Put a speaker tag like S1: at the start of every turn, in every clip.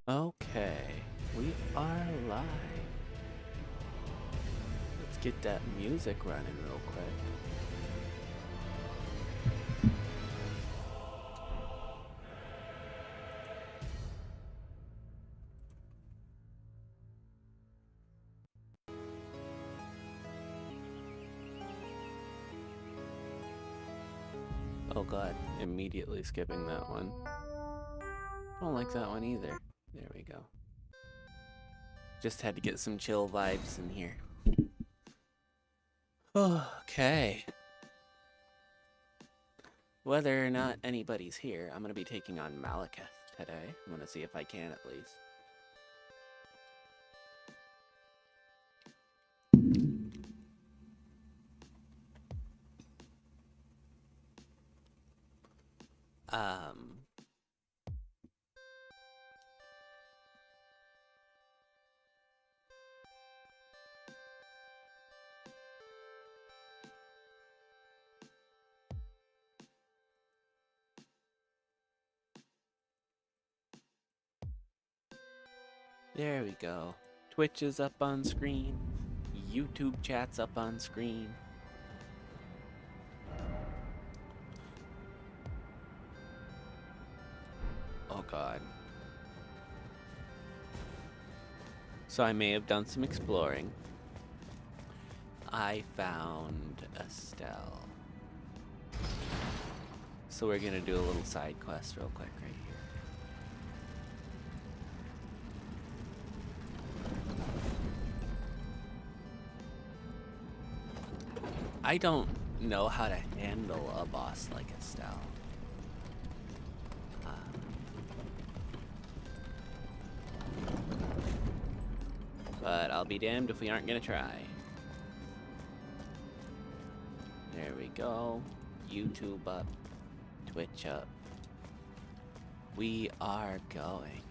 S1: Okay, we are live. Let's get that music running real quick. Oh god, immediately skipping that one. Don't like that one either. There we go. Just had to get some chill vibes in here. Okay. Whether or not anybody's here, I'm going to be taking on Malekith today. I'm going to see if I can at least. Um... There we go. Twitch is up on screen. YouTube chat's up on screen. Oh god. So I may have done some exploring. I found Estelle. So we're gonna do a little side quest real quick right here. I don't know how to handle a boss like Estelle. But I'll be damned if we aren't gonna try. There we go. YouTube up. Twitch up. We are going.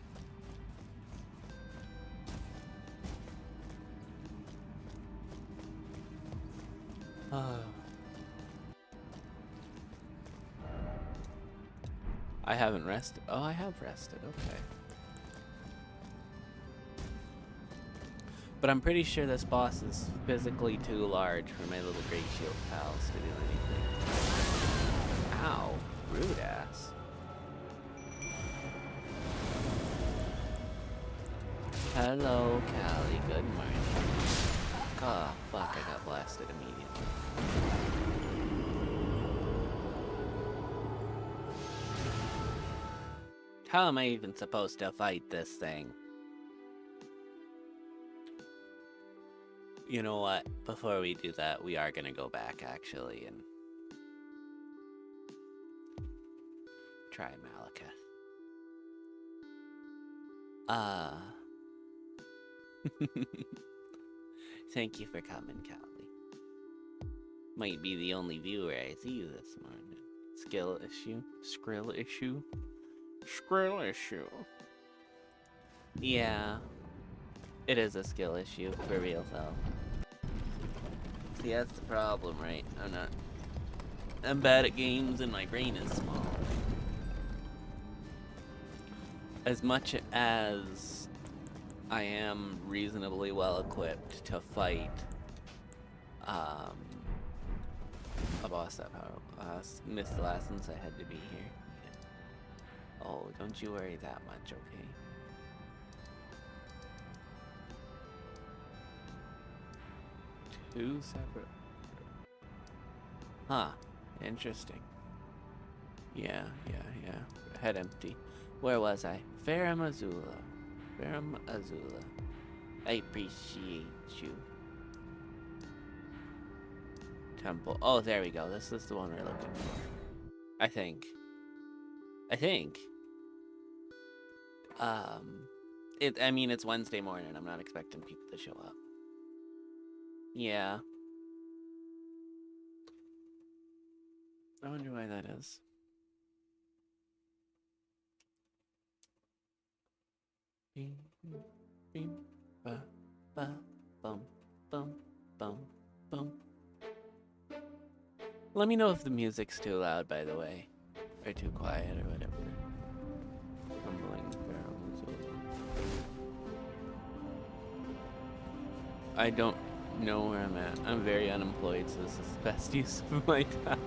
S1: I haven't rested. Oh, I have rested. Okay. But I'm pretty sure this boss is physically too large for my little Great Shield pals to do anything. Ow. Rude ass. Hello, Callie. Good morning. Oh, fuck. I got blasted immediately. How am I even supposed to fight this thing? You know what? Before we do that, we are gonna go back, actually, and try Malekith. Thank you for coming, Callie. Might be the only viewer I see you this morning. Skill issue? Skrill issue? Skrill issue. Yeah. It is a skill issue, for real though. See, that's the problem, right? I'm bad at games and my brain is small. As much as I am reasonably well equipped to fight a boss that power missed the last since I had to be here. Yeah. Oh, don't you worry that much, okay? Two separate. Huh. Interesting. Yeah. Head empty. Where was I? Farum Azula. Farum Azula. I appreciate you. Temple. Oh, there we go. This is the one we're looking for. I think. I mean, it's Wednesday morning. I'm not expecting people to show up. Yeah. I wonder why that is. Beep, beep, ba, ba, bum, bum, bum, bum. Let me know if the music's too loud, by the way. Or too quiet, or whatever. Rumbling, barrels. I don't know where I'm at. I'm very unemployed, so this is the best use of my time.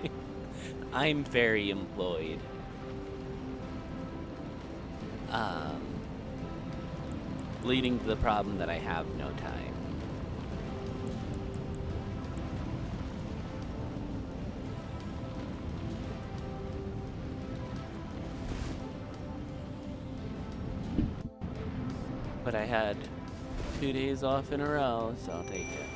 S1: I'm very employed. Leading to the problem that I have no time. But I had 2 days off in a row, so I'll take it.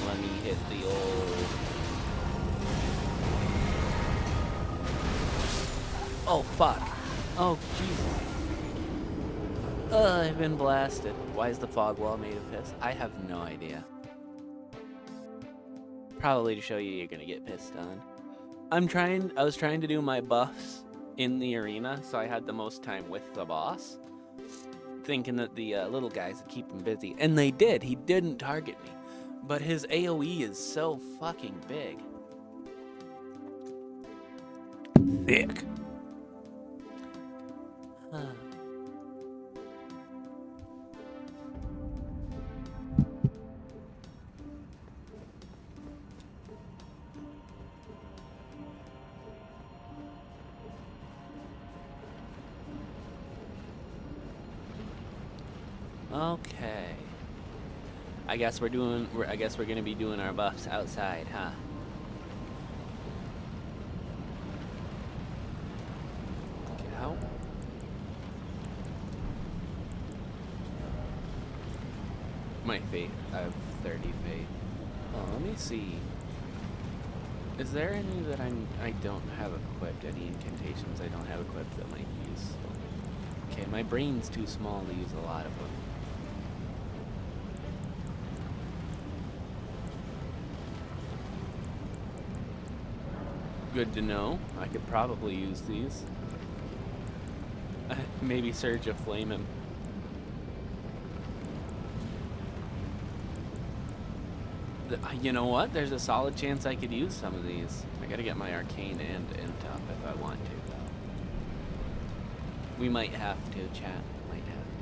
S1: Let me hit the old... Oh, fuck. Oh, Jesus. I've been blasted. Why is the fog wall made of piss? I have no idea. Probably to show you you're gonna get pissed on. I was trying to do my buffs in the arena, so I had the most time with the boss. Thinking that the little guys would keep him busy. And they did. He didn't target me. But his AoE is so fucking big. Thick. Okay. I guess we're gonna be doing our buffs outside, huh? Get out. My fate. I have 30 fate. Oh, let me see. Is there any that I don't have equipped? Any incantations I don't have equipped that might be useful? Okay, my brain's too small to use a lot of them. Good to know. I could probably use these. Maybe Surge of Flame him. You know what? There's a solid chance I could use some of these. I gotta get my Arcane and Int up if I want to, though. We might have to, chat. Might have to.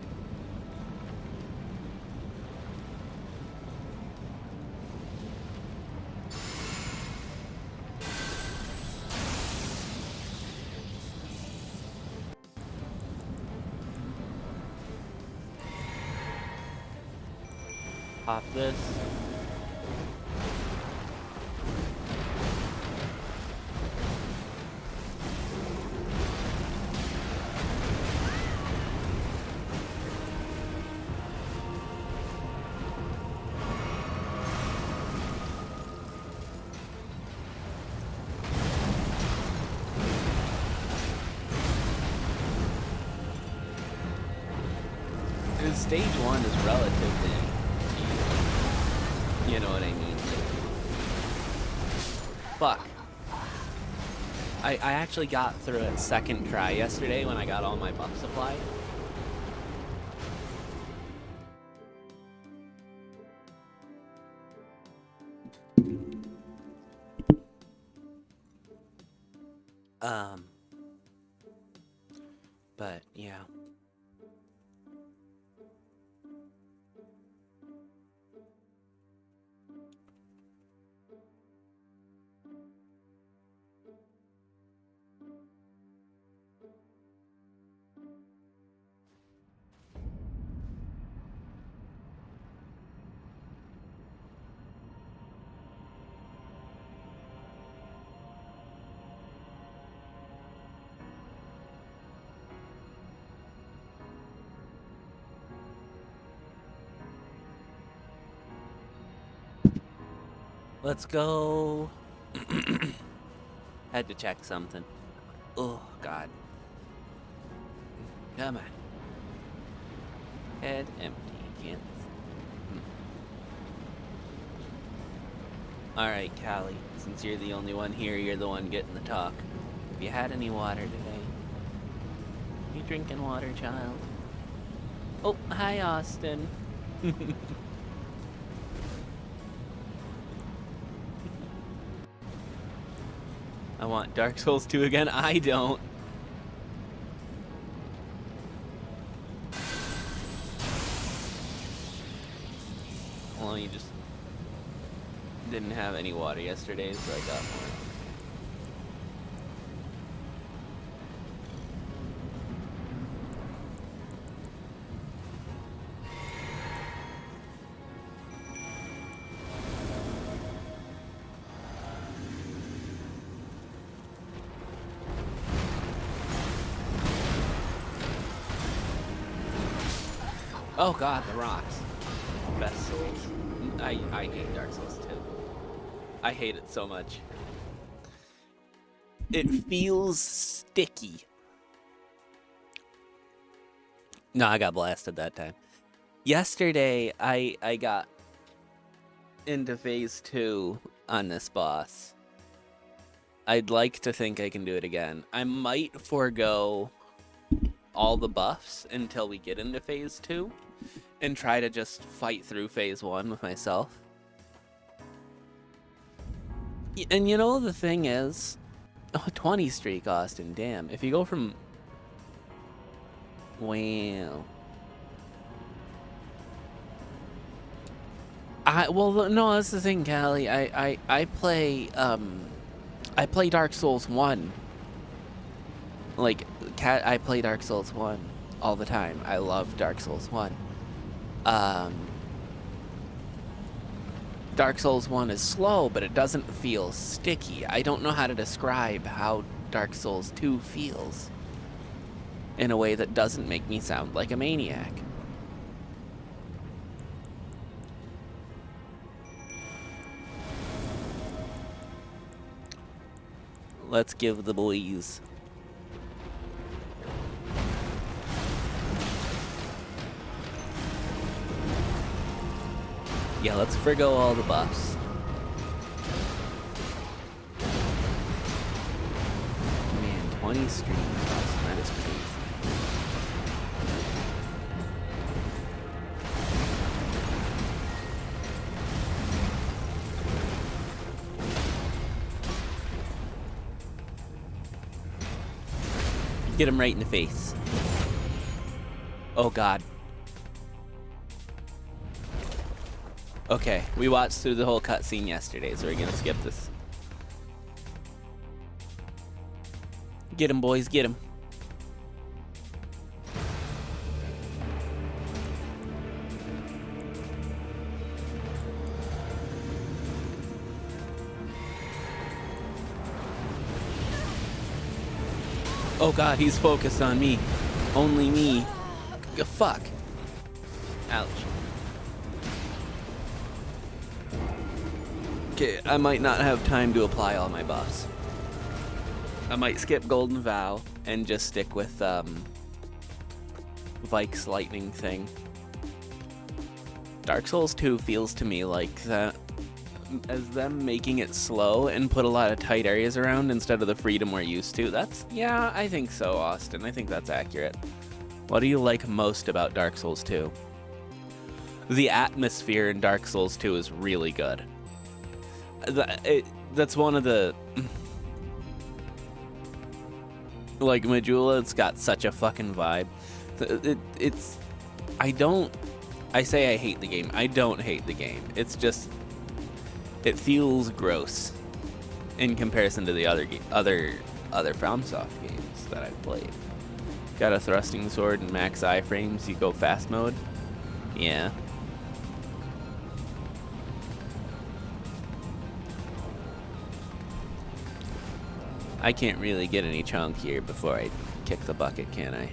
S1: Pop this. Stage 1 is relatively easy. You know what I mean? Fuck. I actually got through it second try yesterday when I got all my buff supply. But yeah. Let's go. Had to check something. Oh, God. Come on. Head empty. Can't. Alright, Callie. Since you're the only one here, you're the one getting the talk. Have you had any water today? You drinking water, child? Oh, hi, Austin. I want Dark Souls 2 again. I don't. Well, you just didn't have any water yesterday, so I got more. Oh god, the rocks. Best Souls. I hate Dark Souls 2. I hate it so much. It feels sticky. No, I got blasted that time. Yesterday, I got into phase 2 on this boss. I'd like to think I can do it again. I might forego all the buffs until we get into phase 2 and try to just fight through phase 1 with myself. And you know, the thing is, 20 streak, Austin, damn. If you go from... Wow. Well, no, that's the thing, Callie. I play Dark Souls 1. Like, I play Dark Souls 1 all the time. I love Dark Souls 1. Dark Souls 1 is slow, but it doesn't feel sticky. I don't know how to describe how Dark Souls 2 feels in a way that doesn't make me sound like a maniac. Let's give the boys. Yeah, let's forgo all the buffs. Man, 20 streams. That is crazy. Get him right in the face. Oh god. Okay, we watched through the whole cutscene yesterday, so we're gonna skip this. Get him, boys, get him. Oh god, he's focused on me. Only me. Fuck. Ouch. Okay, I might not have time to apply all my buffs. I might skip Golden Vow and just stick with Vike's lightning thing. Dark Souls 2 feels to me like that as them making it slow and put a lot of tight areas around instead of the freedom we're used to. That's, yeah, I think so, Austin. I think that's accurate. What do you like most about Dark Souls 2? The atmosphere in Dark Souls 2 is really good. That's one of the... Like, Majula, it's got such a fucking vibe. It's... I say I hate the game. I don't hate the game. It's just... It feels gross in comparison to the other FromSoft games that I've played. Got a thrusting sword and max iframes. You go fast mode. Yeah. I can't really get any chunk here before I kick the bucket, can I?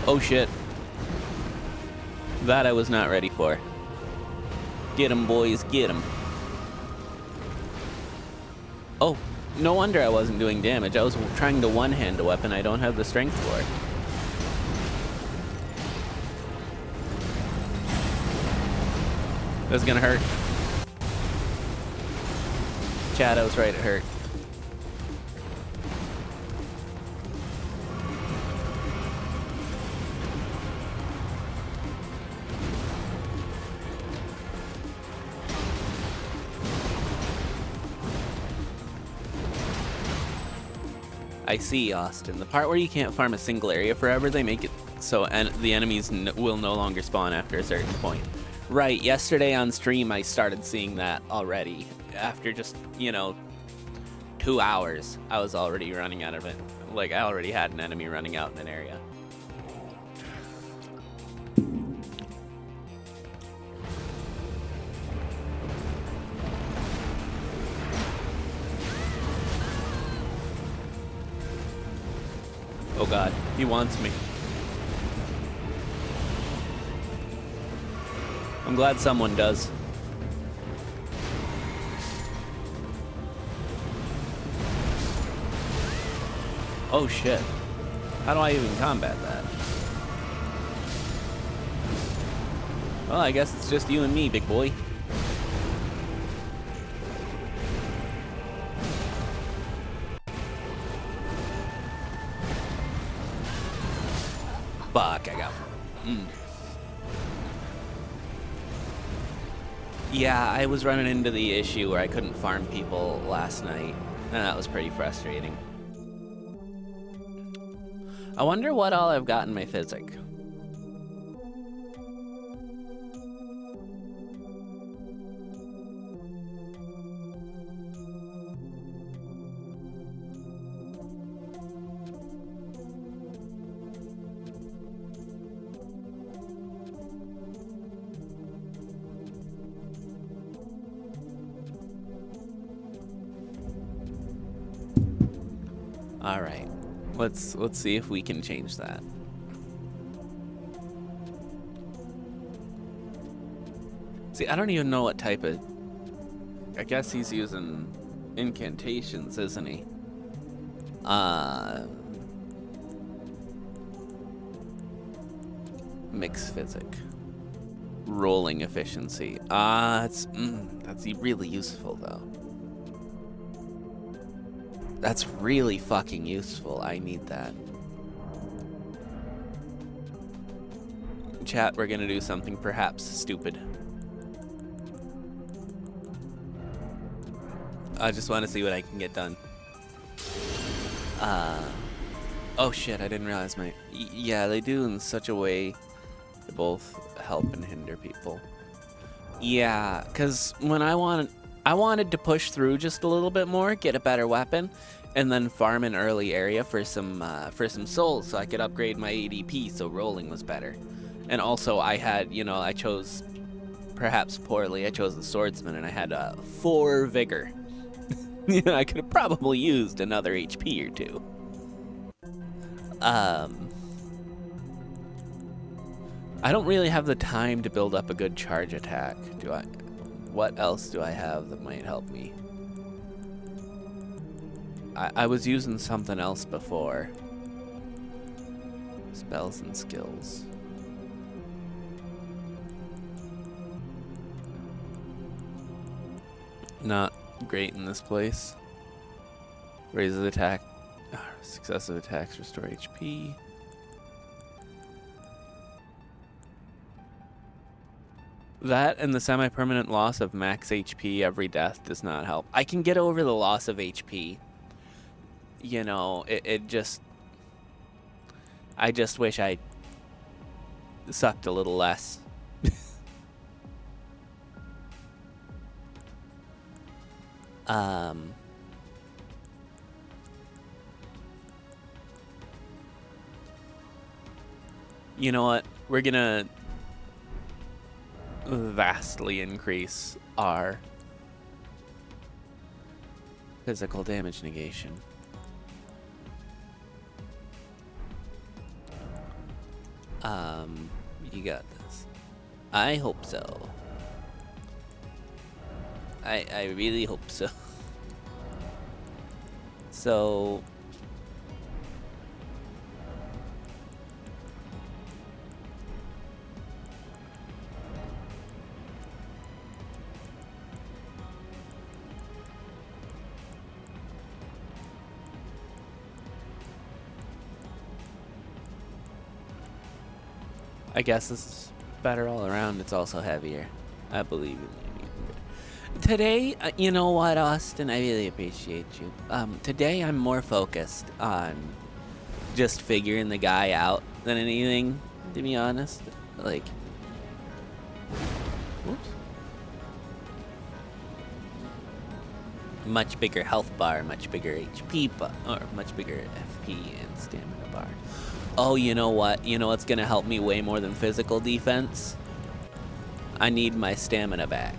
S1: Oh shit. That I was not ready for. Get him, boys, get him. Oh, no wonder I wasn't doing damage. I was trying to one-hand a weapon I don't have the strength for. That's gonna hurt. Chad, I was right, it hurt. I see, Austin. The part where you can't farm a single area forever, they make it so the enemies will no longer spawn after a certain point. Right, yesterday on stream I started seeing that already. After just, 2 hours, I was already running out of it. Like, I already had an enemy running out in an area. Oh god, he wants me. I'm glad someone does. Oh shit. How do I even combat that? Well, I guess it's just you and me, big boy. Fuck, I got... Yeah, I was running into the issue where I couldn't farm people last night, and that was pretty frustrating. I wonder what all I've got in my physic. All right, let's see if we can change that. See, I don't even know what type of... I guess he's using incantations, isn't he? Mixed physic. Rolling efficiency. That's really useful, though. That's really fucking useful. I need that. Chat, we're gonna do something perhaps stupid. I just want to see what I can get done. Oh shit, I didn't realize my... Yeah, they do in such a way to both help and hinder people. Yeah, because when I wanted to push through just a little bit more, get a better weapon, and then farm an early area for some souls so I could upgrade my ADP so rolling was better. And also I had, I chose, perhaps poorly, I chose the swordsman and I had 4 vigor. I could have probably used another HP or 2. I don't really have the time to build up a good charge attack, do I? What else do I have that might help me? I was using something else before. Spells and skills. Not great in this place. Raises attack. Successive attacks restore HP. That and the semi-permanent loss of max HP every death does not help. I can get over the loss of HP. It just... I just wish I sucked a little less. You know what? We're gonna vastly increase our physical damage negation. You got this. I hope so. I really hope so. So I guess this is better all around. It's also heavier. I believe in you. Today, you know what, Austin? I really appreciate you. Today I'm more focused on just figuring the guy out than anything, to be honest. Like, whoops. Much bigger health bar, much bigger HP bar, or much bigger FP and stamina bar. Oh, you know what? You know what's gonna help me way more than physical defense? I need my stamina back.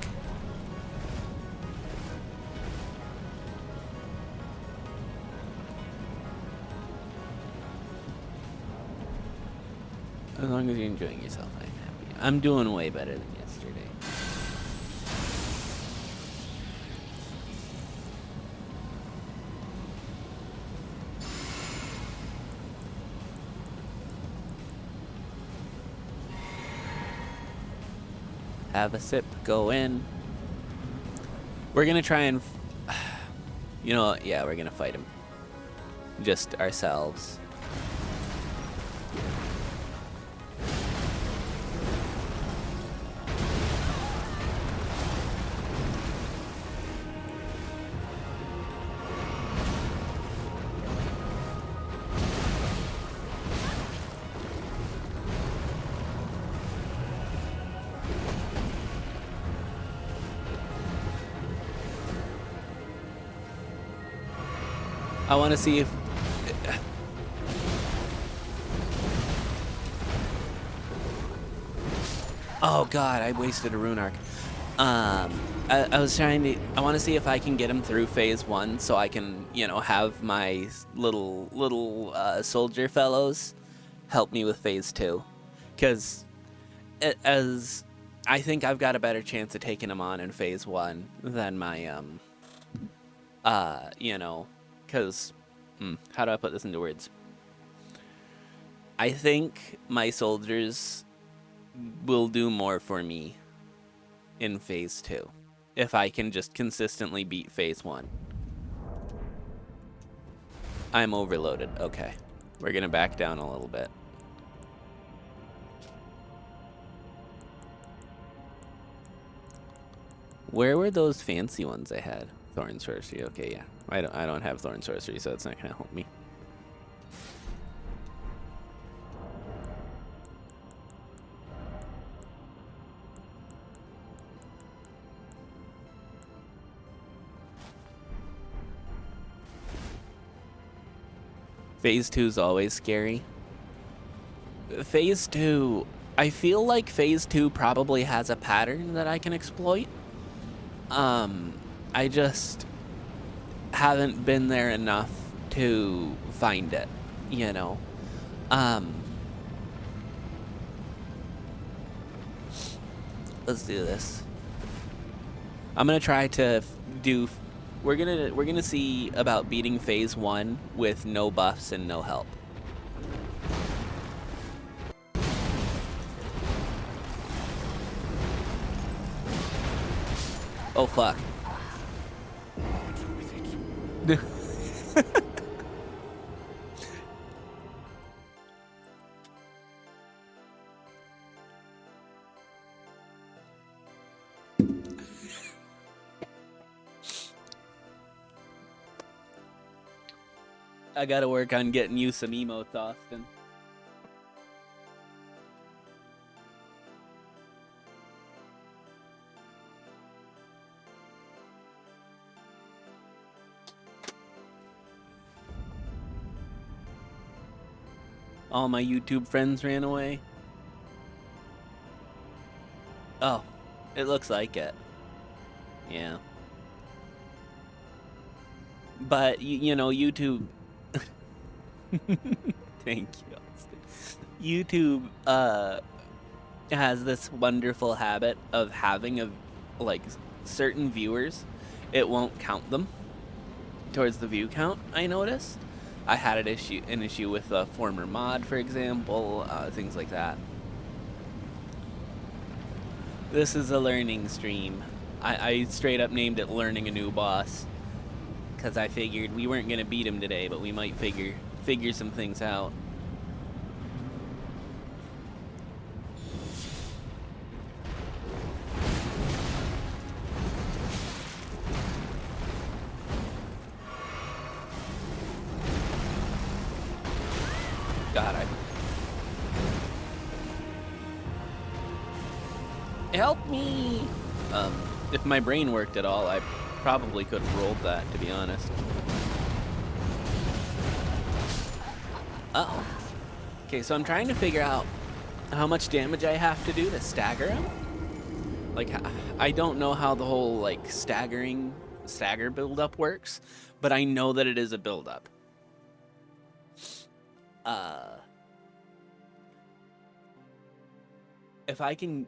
S1: As long as you're enjoying yourself, I'm happy. I'm doing way better than yesterday. Have a sip, go in. We're gonna try and, you know, yeah, we're gonna fight him. Just ourselves. I want to see if... Oh god, I wasted a rune arc. I was trying to... I want to see if I can get him through phase 1 so I can, you know, have my little soldier fellows help me with phase 2. Because as I think I've got a better chance of taking him on in phase 1 than my, you know... Because, how do I put this into words? I think my soldiers will do more for me in phase 2 if I can just consistently beat phase 1. I'm overloaded. Okay. We're going to back down a little bit. Where were those fancy ones I had? Thorn Sorcery. Okay, yeah. I don't have Thorn Sorcery, so it's not going to help me. Phase 2 is always scary. Phase 2... I feel like Phase 2 probably has a pattern that I can exploit. I just haven't been there enough to find it, you know. Let's do this. I'm gonna try to do... We're gonna see about beating phase 1 with no buffs and no help. Oh fuck. I gotta work on getting you some emotes, Austin. All my YouTube friends ran away. Oh, it looks like it. Yeah. But, you know, YouTube... Thank you, Austin. YouTube has this wonderful habit of having like certain viewers, it won't count them. towards the view count, I noticed. I had an issue with a former mod, for example, things like that. This is a learning stream. I straight up named it Learning a New Boss, because I figured we weren't going to beat him today, but we might figure some things out. God, help me! If my brain worked at all, I probably could have rolled that, to be honest. Uh-oh. Okay, so I'm trying to figure out how much damage I have to do to stagger him. Like, I don't know how the whole, like, stagger build-up works, but I know that it is a build-up. If I can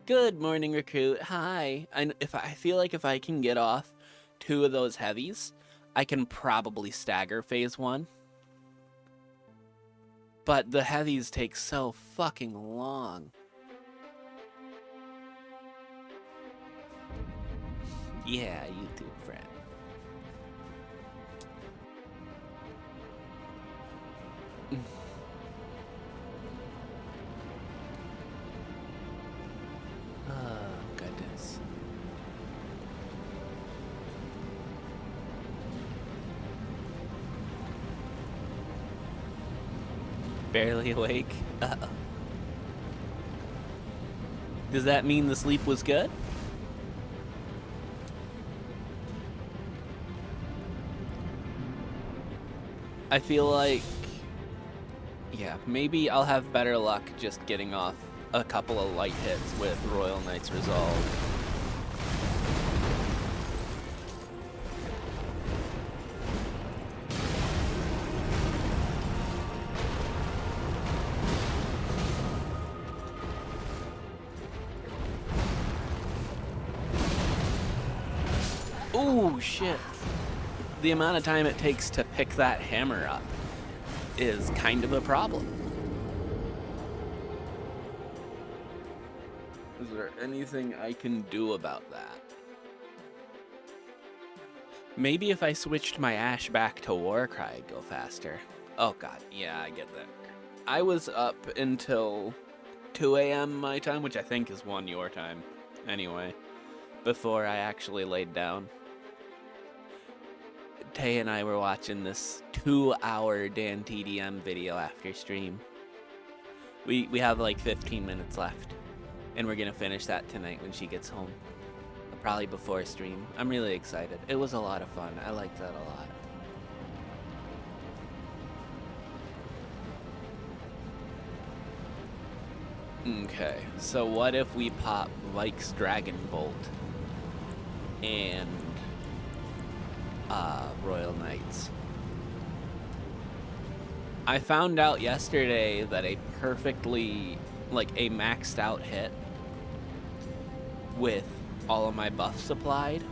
S1: good morning, recruit. Hi. I feel like if I can get off 2 of those heavies, I can probably stagger phase 1. But the heavies take so fucking long. Yeah, YouTube friend. Oh, goodness. Barely awake? Uh-oh. Does that mean the sleep was good? I feel like, yeah, maybe I'll have better luck just getting off a couple of light hits with Royal Knight's Resolve. Ooh, shit. The amount of time it takes to pick that hammer up is kind of a problem. Is there anything I can do about that? Maybe if I switched my Ash back to Warcry, I'd go faster. Oh god, yeah, I get that. I was up until 2 a.m. my time, which I think is 1 your time, anyway, before I actually laid down. Tay and I were watching this 2-hour Dan TDM video after stream. We have like 15 minutes left, and we're gonna finish that tonight when she gets home. Probably before stream. I'm really excited. It was a lot of fun. I liked that a lot. Okay, so what if we pop Vikes Dragon Bolt and Royal Knights? I found out yesterday that a perfectly, like a maxed out hit with all of my buffs applied,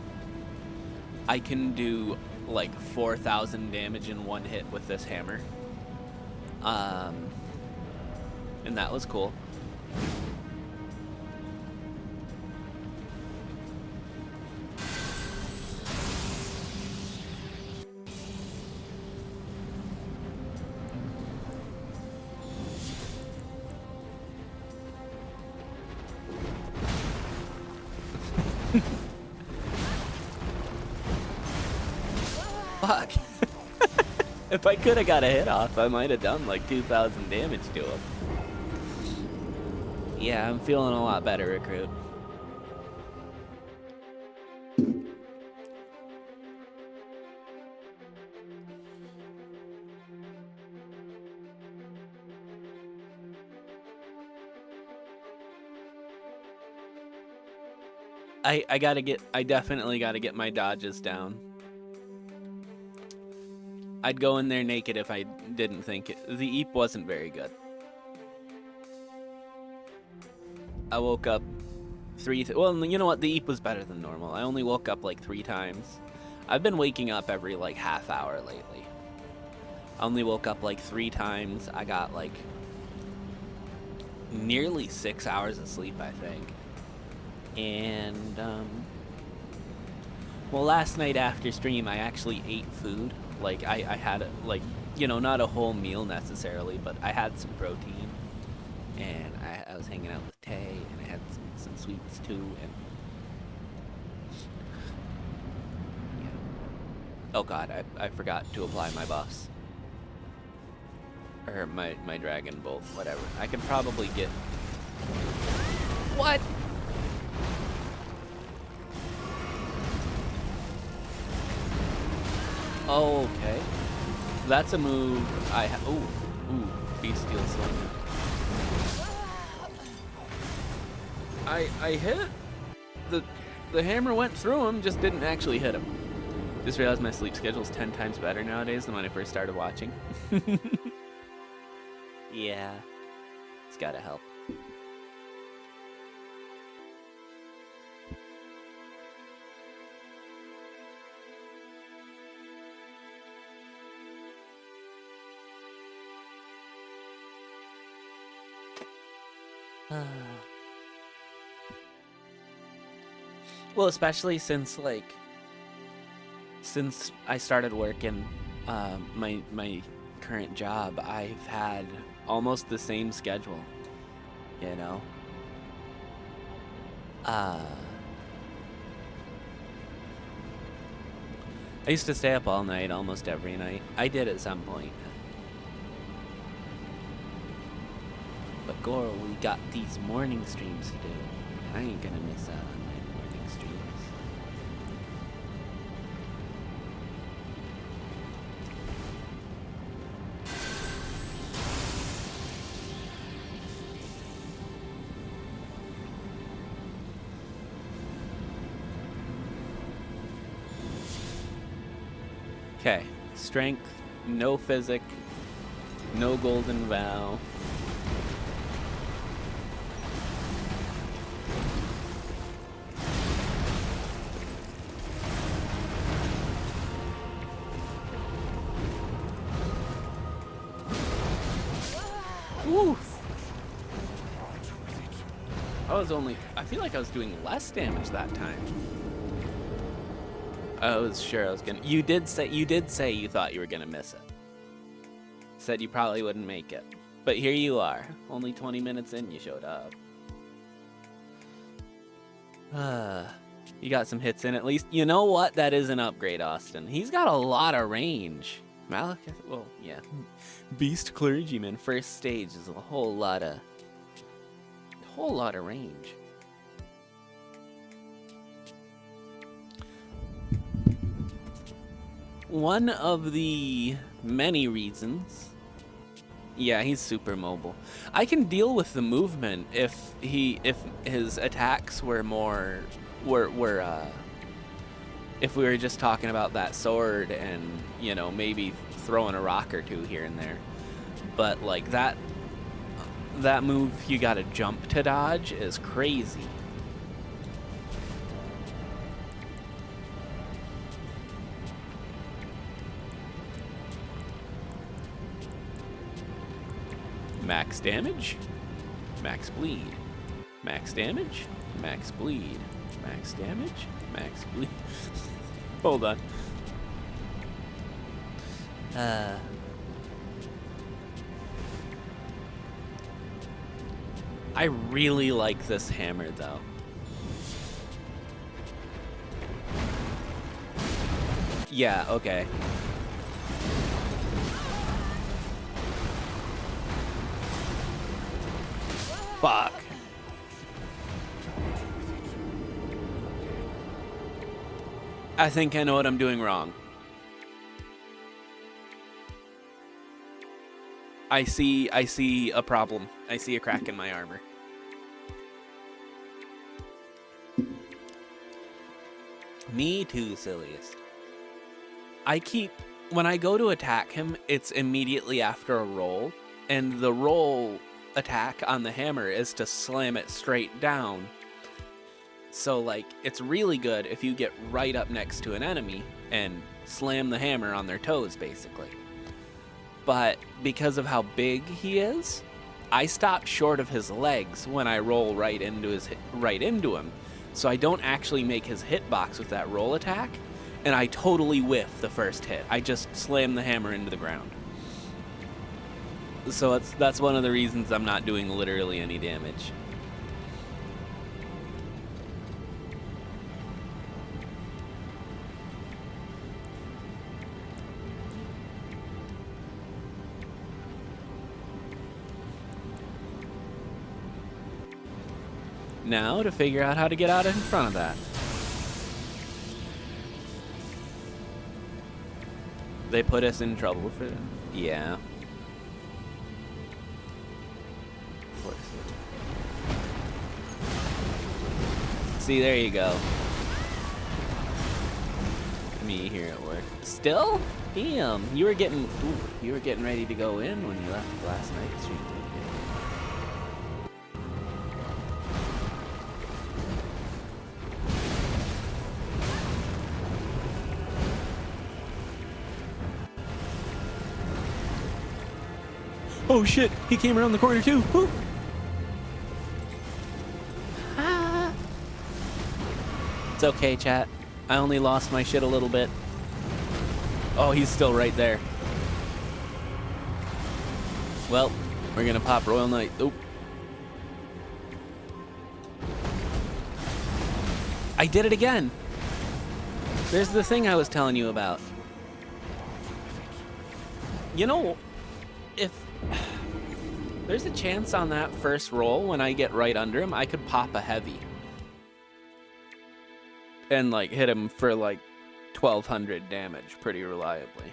S1: I can do like 4,000 damage in one hit with this hammer. And that was cool. Fuck. If I could have got a hit off, I might have done like 2,000 damage to him. Yeah, I'm feeling a lot better, recruit. I definitely gotta get my dodges down. I'd go in there naked if I didn't think it. The Eep wasn't very good. I woke up well, you know what? The Eep was better than normal. I only woke up like 3 times. I've been waking up every like half hour lately. I only woke up like 3 times. I got like nearly 6 hours of sleep, I think. And well, last night after stream I actually ate food. Like I had like, you know, not a whole meal necessarily, but I had some protein, and I was hanging out with Tay, and I had some sweets too, and yeah. Oh god, I forgot to apply my buffs. Or my Dragon Bolt, whatever. I could probably get... What? Oh, okay. That's a move I have... Ooh, Bestial Sling. I hit the hammer went through him, just didn't actually hit him. Just realized my sleep schedule's 10 times better nowadays than when I first started watching. Yeah, it's gotta help. Well, especially since I started working my current job, I've had almost the same schedule, you know. I used to stay up all night almost every night. I did at some point. But Goro, we got these morning streams to do. I ain't gonna miss out on my morning streams. Okay, strength, no physic, no golden vow. Oof. I feel like I was doing less damage that time. I was sure I was gonna. You did say you thought you were gonna miss it. Said you probably wouldn't make it, but here you are. Only 20 minutes in, you showed up. You got some hits in at least. You know what? That is an upgrade, Austin. He's got a lot of range. Malekith, well, yeah. Beast Clergyman, first stage is a whole lot of range. One of the many reasons. Yeah, he's super mobile. I can deal with the movement if his attacks were more if we were just talking about that sword and, you know, maybe throwing a rock or two here and there. But like that move you gotta jump to dodge is crazy. Max damage, max bleed, max damage, max bleed, max damage, max bleed. Hold on. I really like this hammer though. Yeah, okay. Fuck. I think I know what I'm doing wrong. I see a problem. I see a crack in my armor. Me too, silliest. When I go to attack him, it's immediately after a roll, and the roll attack on the hammer is to slam it straight down. So, like, it's really good if you get right up next to an enemy and slam the hammer on their toes, basically. But because of how big he is, I stop short of his legs when I roll right into him. So I don't actually make his hitbox with that roll attack, and I totally whiff the first hit. I just slam the hammer into the ground. So that's one of the reasons I'm not doing literally any damage. Now to figure out how to get out in front of that. They put us in trouble for that. Yeah. See, there you go. Me here at work. Still? Damn, you were getting ready to go in when you left last night. Stream. Oh shit, he came around the corner too. Woo. Ah. It's okay, chat. I only lost my shit a little bit. Oh, he's still right there. Well, we're gonna pop Royal Knight. Oop. I did it again. There's the thing I was telling you about. You know, if there's a chance on that first roll when I get right under him, I could pop a heavy. And like hit him for like 1200 damage pretty reliably.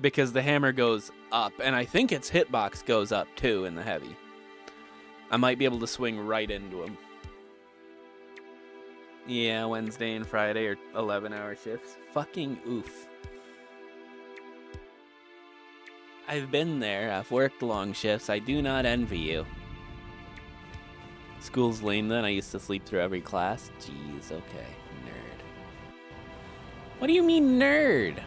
S1: Because the hammer goes up, and I think its hitbox goes up too in the heavy. I might be able to swing right into him. Yeah, Wednesday and Friday are 11-hour shifts. Fucking oof. I've been there. I've worked long shifts. I do not envy you. School's lame then. I used to sleep through every class. Jeez, okay. Nerd. What do you mean, nerd?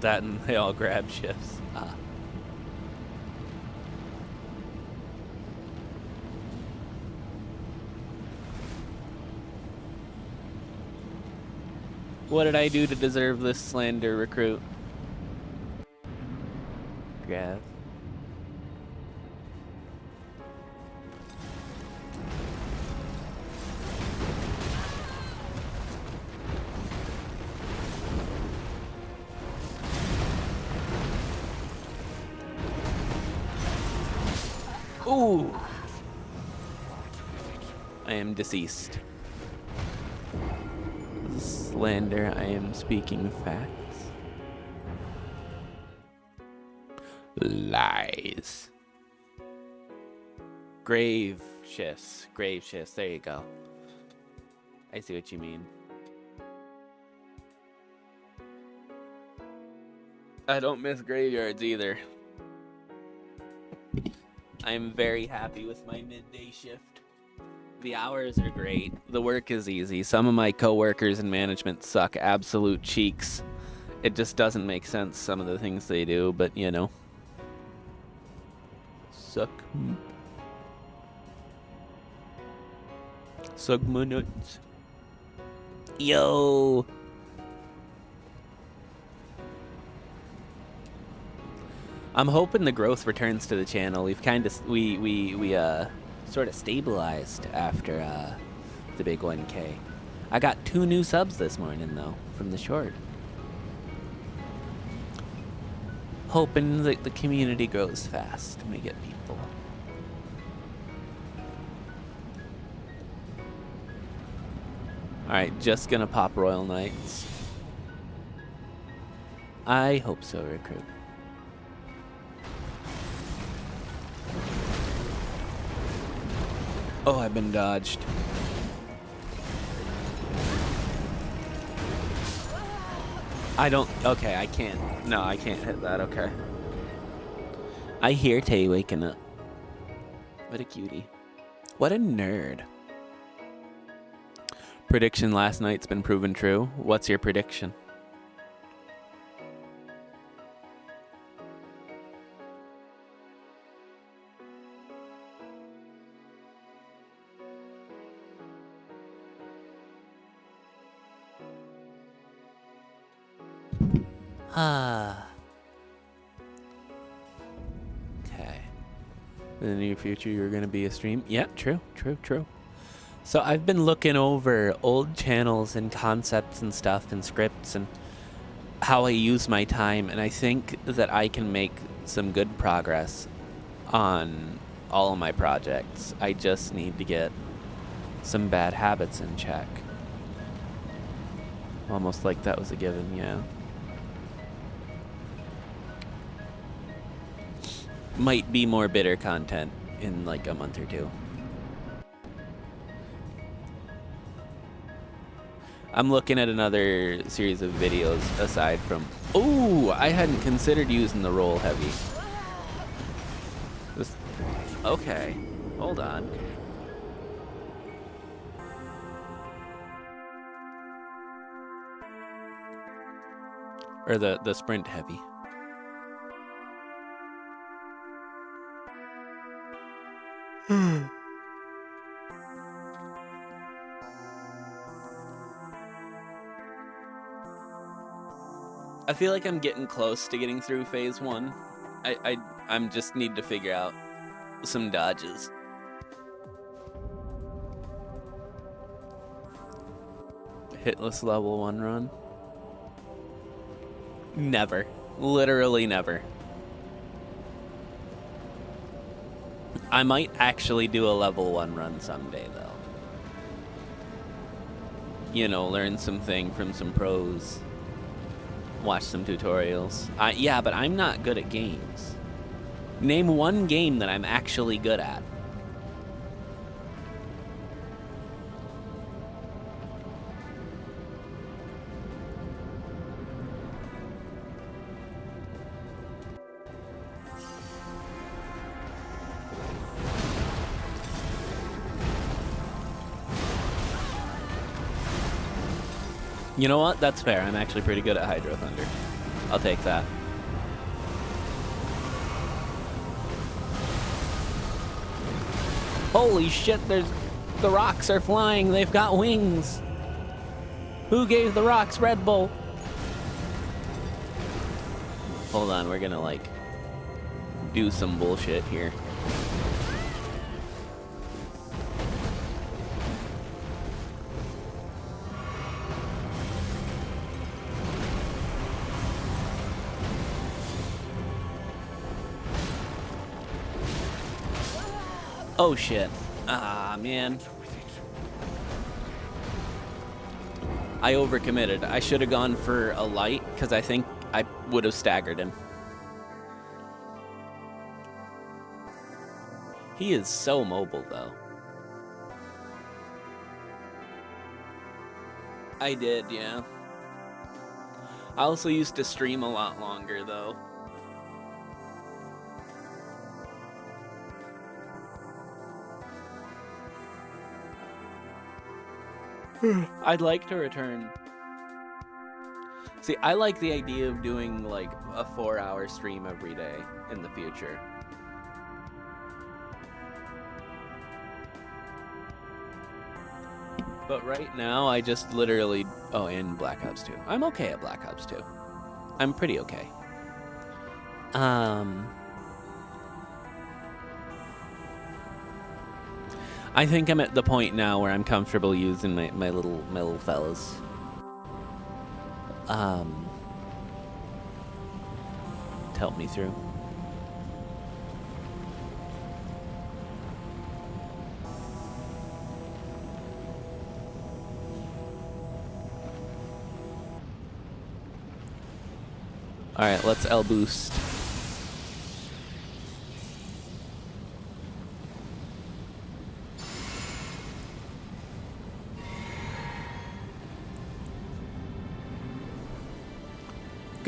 S1: That and they all grab shifts. What did I do to deserve this slander, recruit? Grab. Ooh. I am deceased. Slander, I am speaking facts. Lies. Grave shifts. Grave shifts. There you go. I see what you mean. I don't miss graveyards either. I'm very happy with my midday shift. The hours are great. The work is easy. Some of my coworkers in management suck absolute cheeks. It just doesn't make sense, some of the things they do, but you know. Suck my nuts. Yo! I'm hoping the growth returns to the channel. We've kind of we sort of stabilized after the big 1K. I got 2 new subs this morning though from the short. Hoping that the community grows fast and we get people. Alright, just gonna pop Royal Knights. I hope so, recruit. Oh, I've been dodged. I don't. Okay, I can't. No, I can't hit that. Okay. I hear Tay waking up. What a cutie. What a nerd. Prediction last night's been proven true. What's your prediction? Ah. Okay. In the near future, you're going to be a stream? Yeah, true. So I've been looking over old channels and concepts and stuff and scripts and how I use my time, and I think that I can make some good progress on all of my projects. I just need to get some bad habits in check. Almost like that was a given, yeah. Might be more bitter content in like a month or two. I'm looking at another series of videos aside from... Oh, I hadn't considered using the roll heavy. Okay, hold on. Or the sprint heavy. I feel like I'm getting close to getting through phase 1. I'm just need to figure out some dodges. Hitless level 1 run? Never. Literally never. I might actually do a level 1 run someday, though. You know, learn something from some pros. Watch some tutorials. Yeah, but I'm not good at games. Name one game that I'm actually good at. You know what? That's fair. I'm actually pretty good at Hydro Thunder. I'll take that. Holy shit, the rocks are flying. They've got wings. Who gave the rocks Red Bull? Hold on, we're gonna like do some bullshit here. Oh shit. Ah, man. I overcommitted. I should have gone for a light, because I think I would have staggered him. He is so mobile, though. I did, yeah. I also used to stream a lot longer, though. I'd like to return. See, I like the idea of doing like a 4-hour stream every day in the future. But right now, I just literally... Oh, and Black Ops 2. I'm okay at Black Ops 2. I'm pretty okay. I think I'm at the point now where I'm comfortable using my little fellas. To help me through. Alright, let's L boost.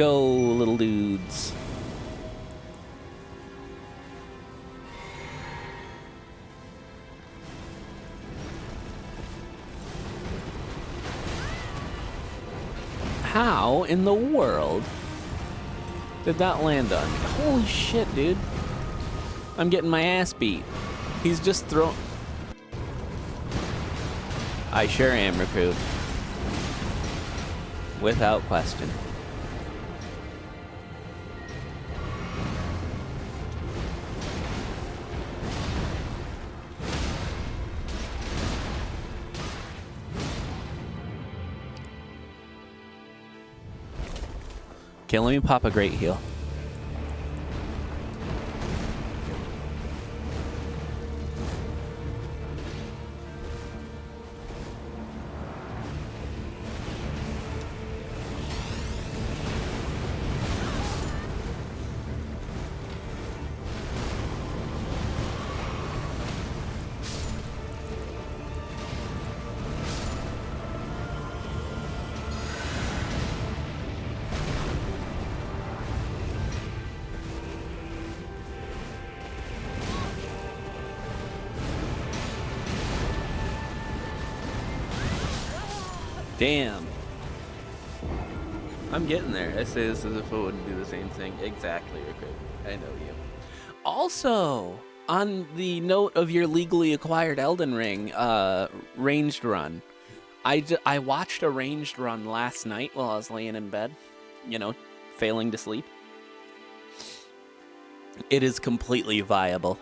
S1: go, little dudes. How in the world did that land on me? Holy shit, dude. I'm getting my ass beat. He's just throwing... I sure am, Recruit. Without question. Okay, let me pop a great heal. Damn. I'm getting there. I say this as if it wouldn't do the same thing. Exactly, Recruit. I know you. Also, on the note of your legally acquired Elden Ring ranged run, I watched a ranged run last night while I was laying in bed, you know, failing to sleep. It is completely viable.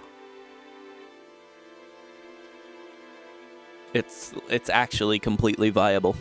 S1: It's actually completely viable.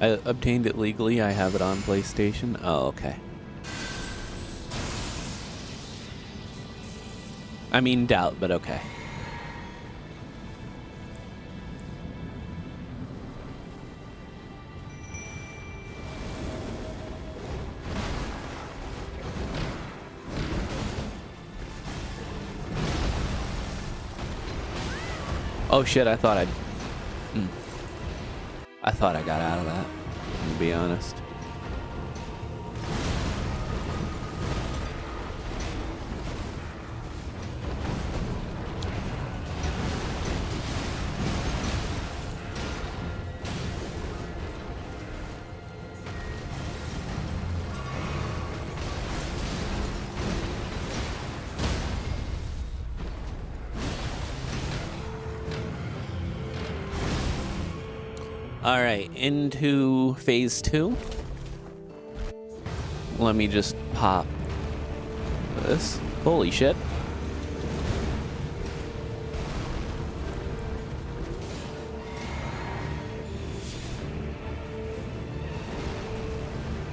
S1: I obtained it legally. I have it on PlayStation. Oh, okay. I mean, doubt, but okay. Oh shit, I thought I got out of that, to be honest. All right, into phase 2. Let me just pop this. Holy shit.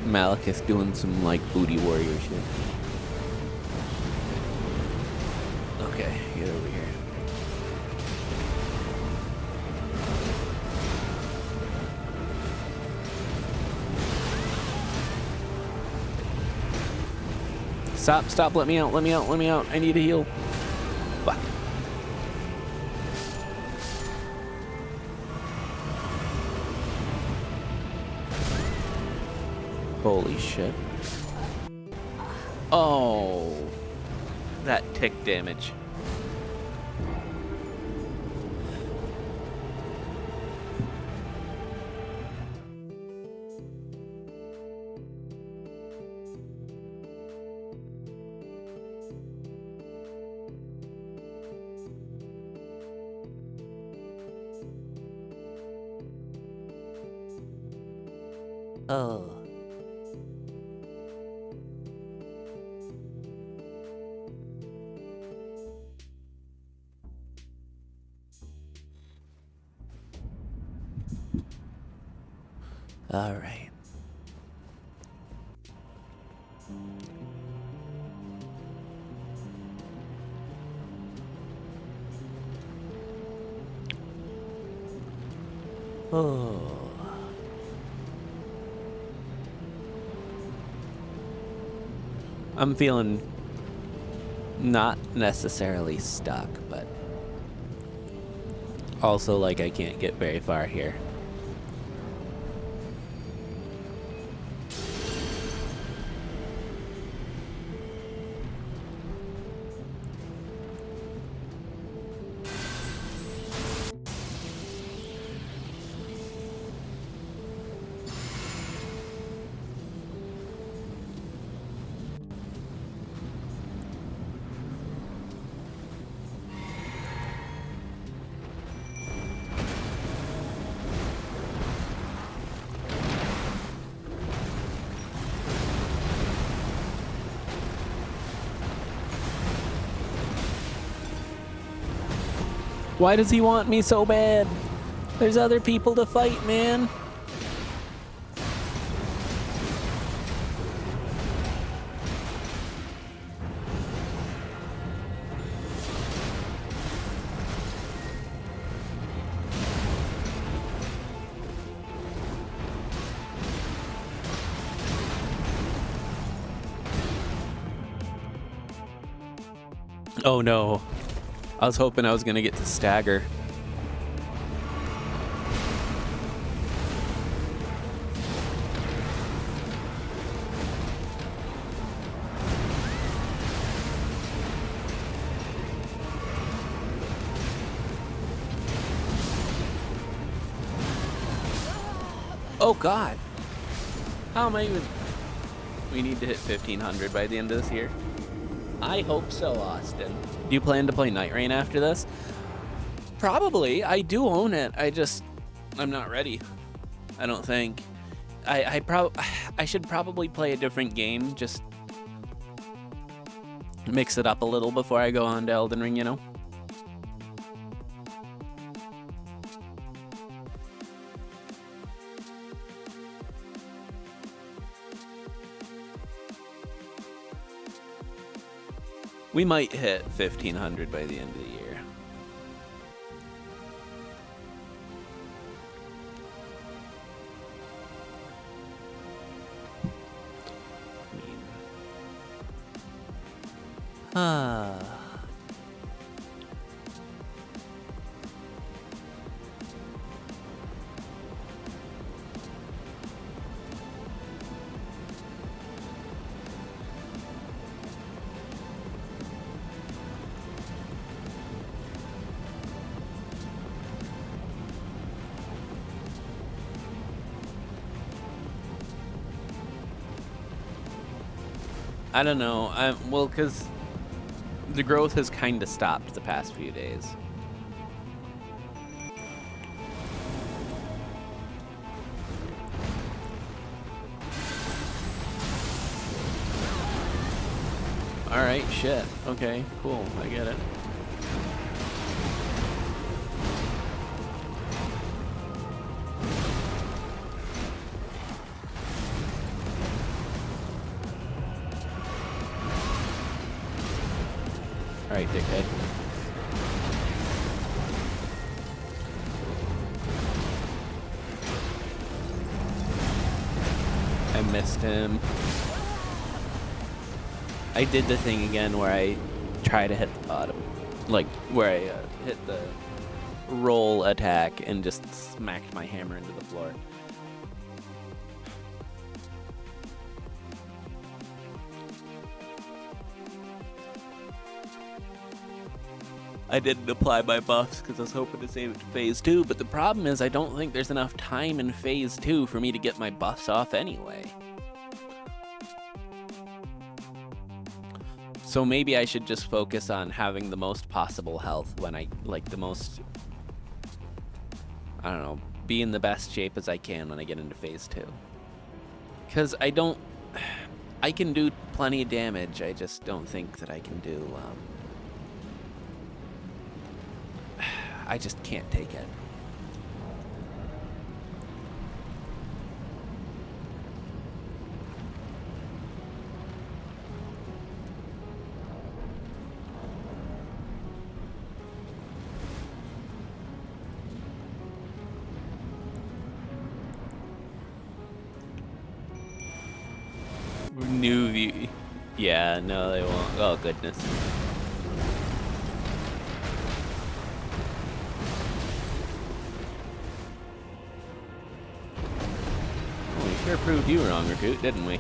S1: Malekith doing some like booty warrior shit. Okay, get over here. Stop, let me out, I need a heal. Fuck. Holy shit. Oh, that tick damage. Oh. All right. Oh. I'm feeling not necessarily stuck, but also like I can't get very far here. Why does he want me so bad? There's other people to fight, man. Oh no. I was hoping I was gonna get to stagger. Oh god. How am I even... We need to hit 1500 by the end of this year. I hope so, Austin. Do you plan to play Night Rain after this? Probably. I do own it. I'm not ready. I don't think. I should probably play a different game. Just mix it up a little before I go on to Elden Ring, you know? We might hit 1500 by the end of the year. I don't know. Well, because the growth has kind of stopped the past few days. Alright, shit. Okay, cool. I get it. Alright, dickhead. I missed him. I did the thing again where I try to hit the bottom. Like, where I hit the roll attack and just smacked my hammer into the floor. I didn't apply my buffs because I was hoping to save it to phase 2, but the problem is I don't think there's enough time in phase 2 for me to get my buffs off anyway. So maybe I should just focus on having the most possible health when I, like, the most, I don't know, be in the best shape as I can when I get into phase 2. Because I can do plenty of damage. I just don't think that I can do, I just can't take it. New view. Yeah, no, they won't. Oh, goodness. We sure proved you wrong, Recruit, didn't we?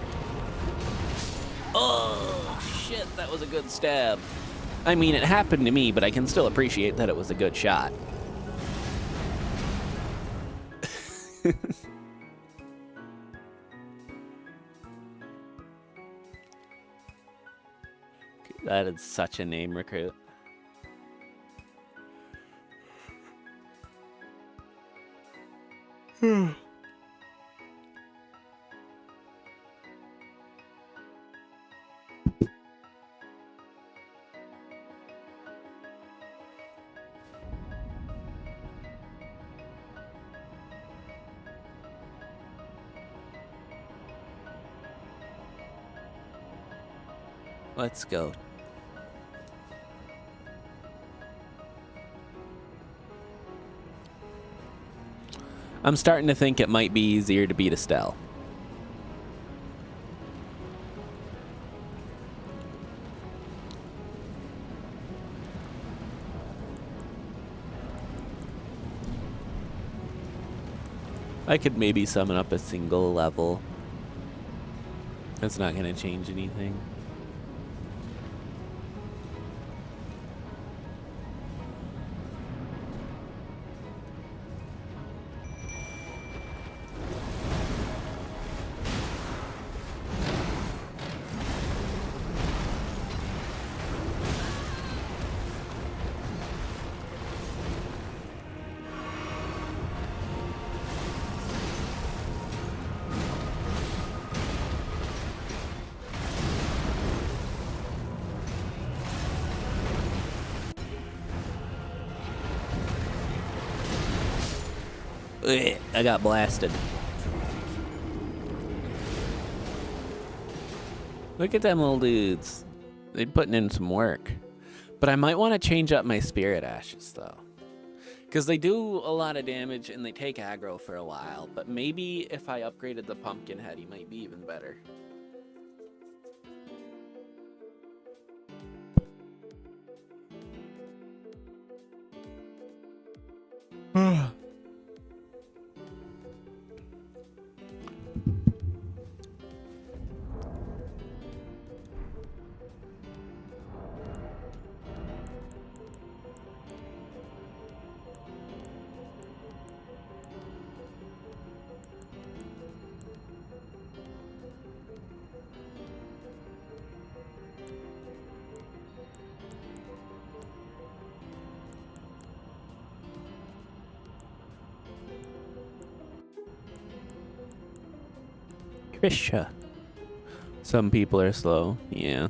S1: Oh, shit, that was a good stab. I mean, it happened to me, but I can still appreciate that it was a good shot. That is such a name, Recruit. Let's go. I'm starting to think it might be easier to beat Estelle. I could maybe summon up a single level. That's not going to change anything. I got blasted. Look at them little dudes. They're putting in some work. But I might want to change up my Spirit Ashes, though. Because they do a lot of damage and they take aggro for a while. But maybe if I upgraded the Pumpkin Head, he might be even better. Krisha. Some people are slow, yeah.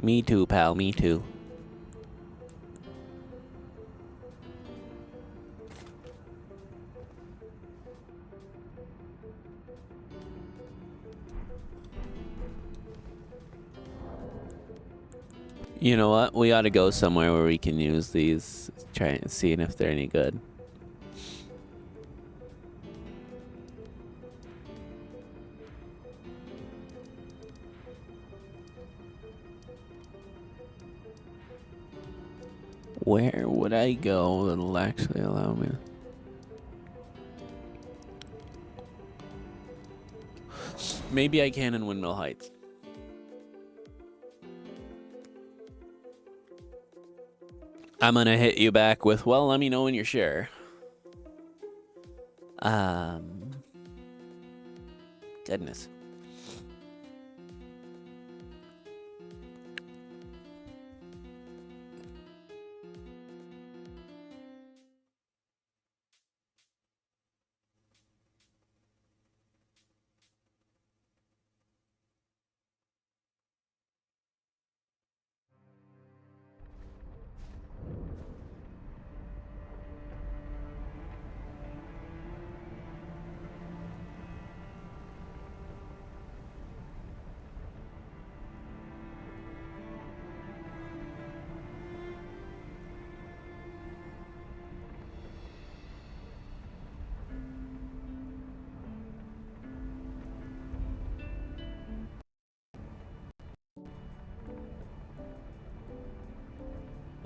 S1: Me too, pal, me too. You know what? We ought to go somewhere where we can use these. Try and see if they're any good. Where would I go that'll actually allow me? Maybe I can in Windmill Heights. I'm gonna hit you back with, well, let me know when you're sure. Goodness.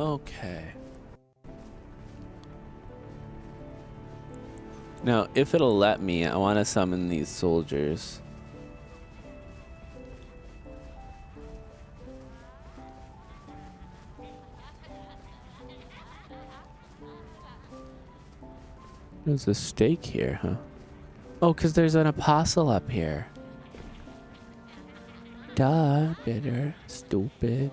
S1: Okay. Now, if it'll let me, I want to summon these soldiers. There's a stake here, huh? Oh, because there's an apostle up here. Duh, bitter, stupid.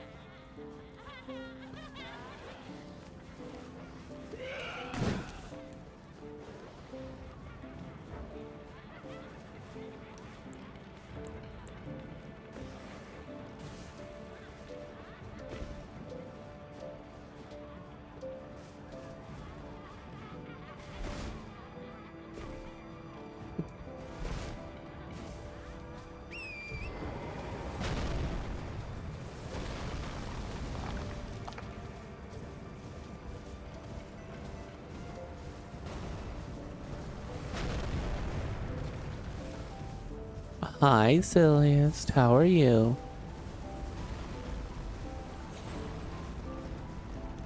S1: Hi, silliest. How are you?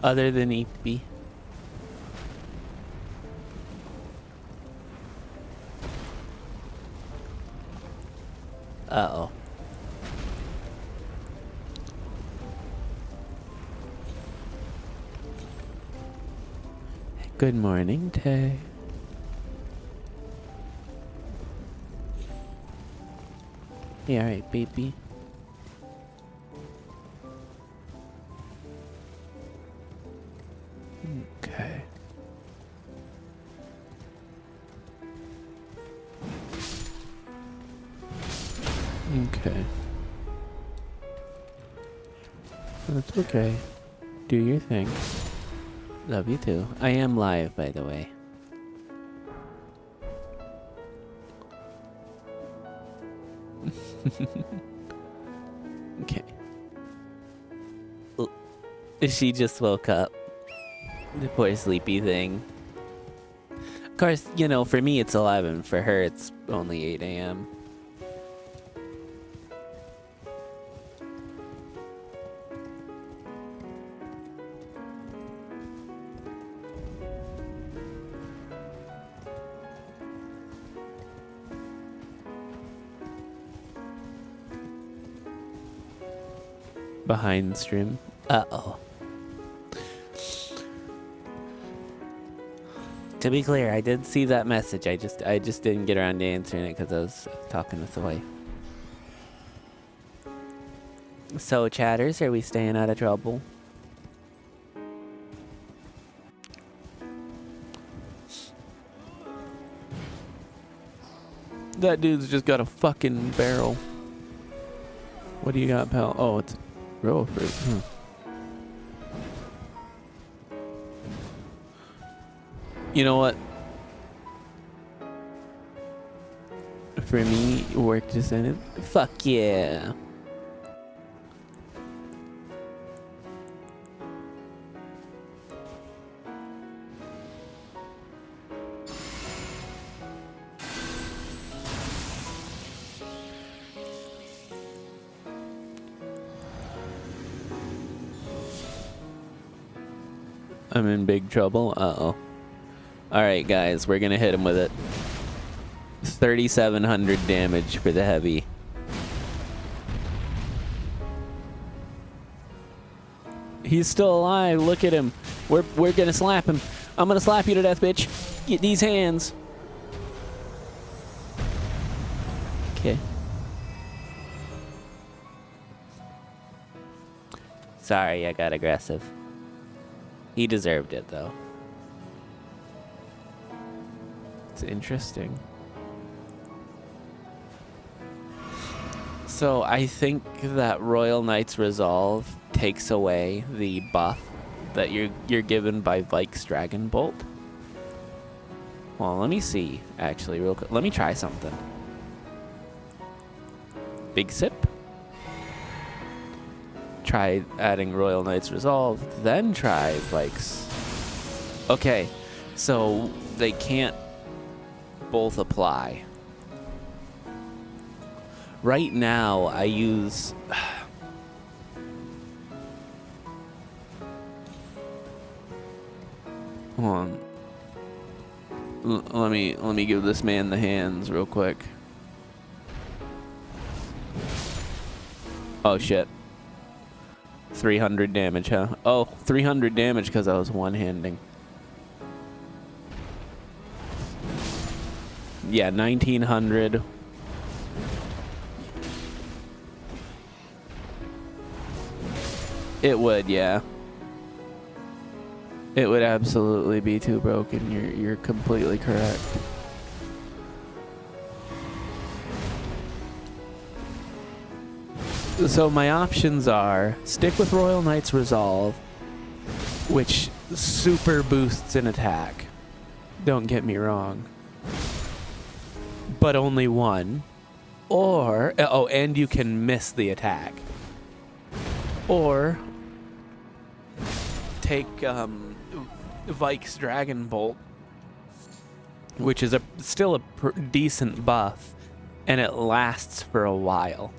S1: Other than Eepy. Uh-oh. Good morning, Tay. You alright, baby? Okay. Okay. That's okay. Do your thing. Love you too. I am live, by the way. Okay. She just woke up. The poor sleepy thing. Of course, you know, for me it's 11. For her it's only 8 a.m. Behind stream. Uh-oh. To be clear, I did see that message. I just didn't get around to answering it because I was talking with the wife. So, chatters, are we staying out of trouble? That dude's just got a fucking barrel. What do you got, pal? Oh, it's row fruit. Hmm. You know what? For me, work just ended. Fuck yeah. I'm in big trouble. Uh-oh. Alright, guys, we're gonna hit him with it. 3,700 damage for the heavy. He's still alive. Look at him. We're gonna slap him. I'm gonna slap you to death, bitch. Get these hands. Okay. Sorry, I got aggressive. He deserved it, though. It's interesting. So I think that Royal Knight's Resolve takes away the buff that you're given by Vike's Dragon Bolt. Well, let me see, actually, real quick. Let me try something. Big sip. Try adding Royal Knight's Resolve, then try Vike's. Okay, so they can't both apply. Right now, I use... Hold on. Let me give this man the hands real quick. Oh shit. 300 damage, huh? Oh, 300 damage because I was one-handing. Yeah, 1900. It would, yeah. It would absolutely be too broken. You're completely correct. So my options are stick with Royal Knight's Resolve, which super boosts an attack. Don't get me wrong. But only one. Or, oh, and you can miss the attack. Or take Vike's Dragon Bolt, which is still a decent buff, and it lasts for a while.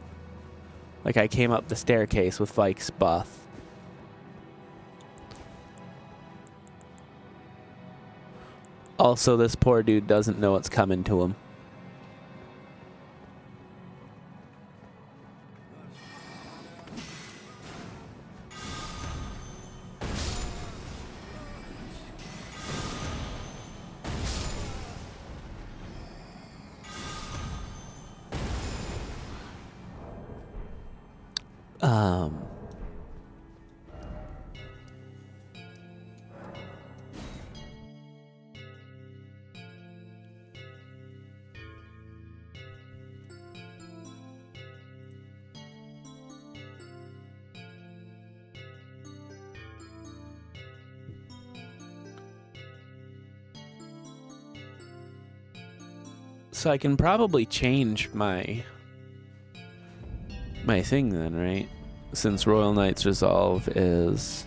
S1: Like, I came up the staircase with Vike's buff. Also, this poor dude doesn't know what's coming to him. So I can probably change my thing then, right? Since Royal Knight's Resolve is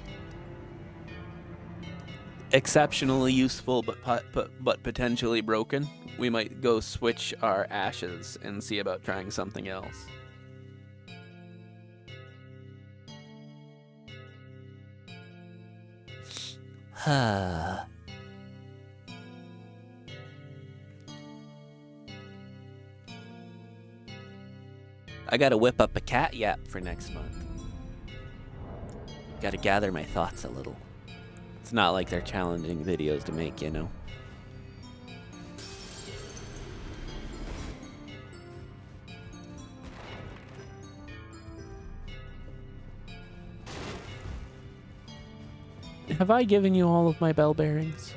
S1: exceptionally useful but potentially broken, we might go switch our ashes and see about trying something else. I gotta whip up a cat yap for next month. Gotta gather my thoughts a little. It's not like they're challenging videos to make, you know. Have I given you all of my bell bearings?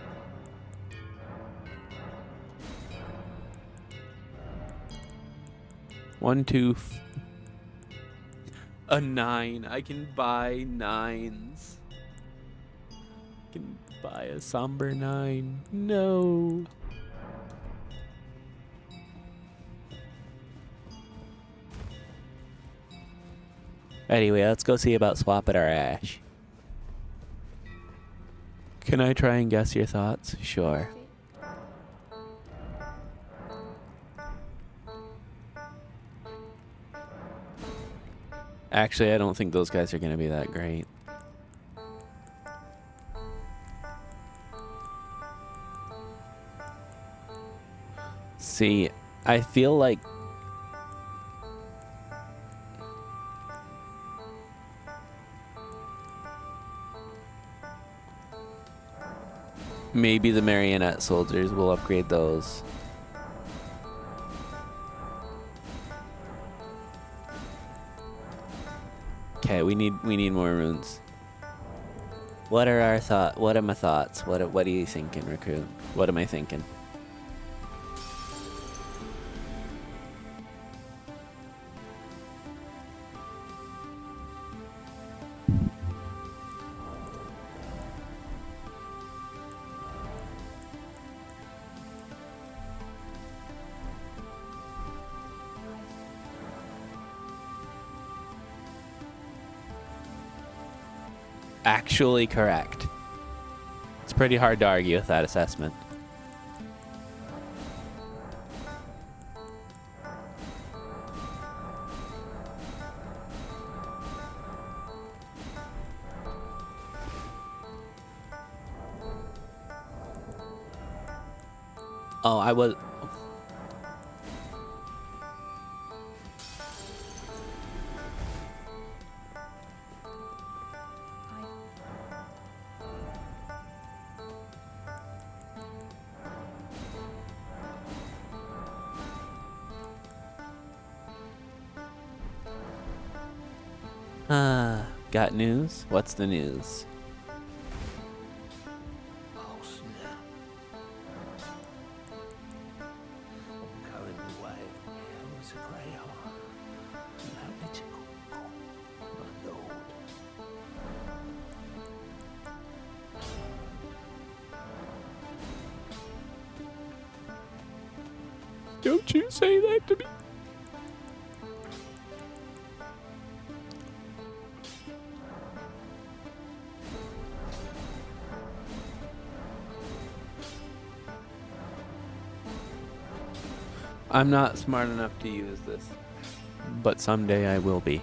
S1: One, two, a 9. I can buy 9s. I can buy a somber 9. No. Anyway, let's go see about swapping our ash. Can I try and guess your thoughts? Sure. Actually, I don't think those guys are going to be that great. See, I feel like maybe the marionette soldiers will upgrade those. Okay, we need more runes. What are our thoughts? What are my thoughts? What are you thinking, recruit? What am I thinking? Actually correct. It's pretty hard to argue with that assessment. Oh, I was. Got news? What's the news?
S2: Oh snap. Current wife, it was a greyhound. Magical. Unknown.
S1: Don't you say that to me. I'm not smart enough to use this, but someday I will be.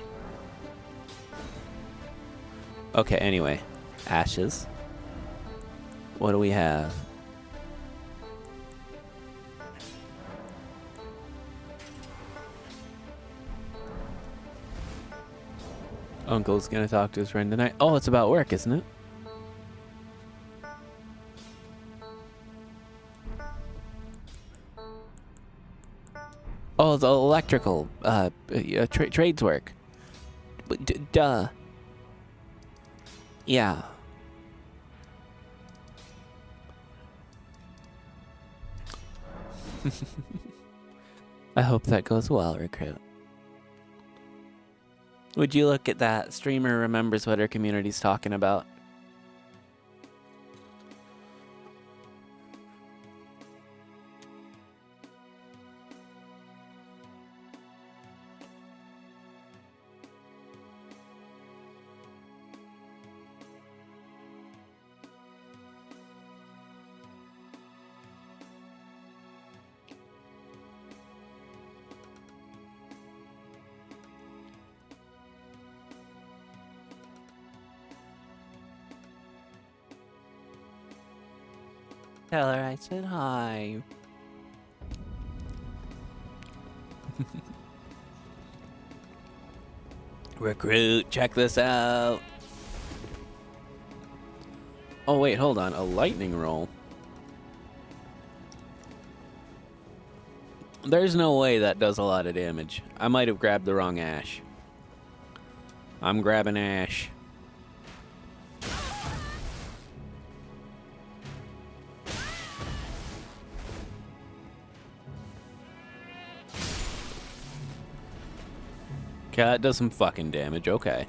S1: Okay, anyway. Ashes. What do we have? Uncle's gonna talk to his friend tonight. Oh, it's about work, isn't it? Oh, the electrical, trades work. Duh. Yeah. I hope that goes well, Recruit. Would you look at that? Streamer remembers what her community's talking about. Tell her I said hi. Recruit, check this out. Oh, wait, hold on. A lightning roll. There's no way that does a lot of damage. I might have grabbed the wrong ash. I'm grabbing ash. Okay, that does some fucking damage. Okay.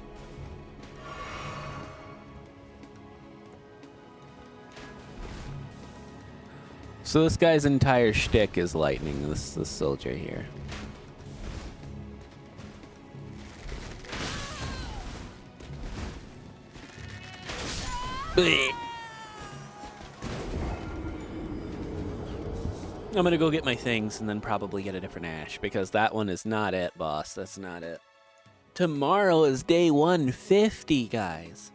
S1: So this guy's entire shtick is lightning, this soldier here. Blech. I'm gonna go get my things and then probably get a different ash, because that one is not it, boss. That's not it. Tomorrow is day 150, guys.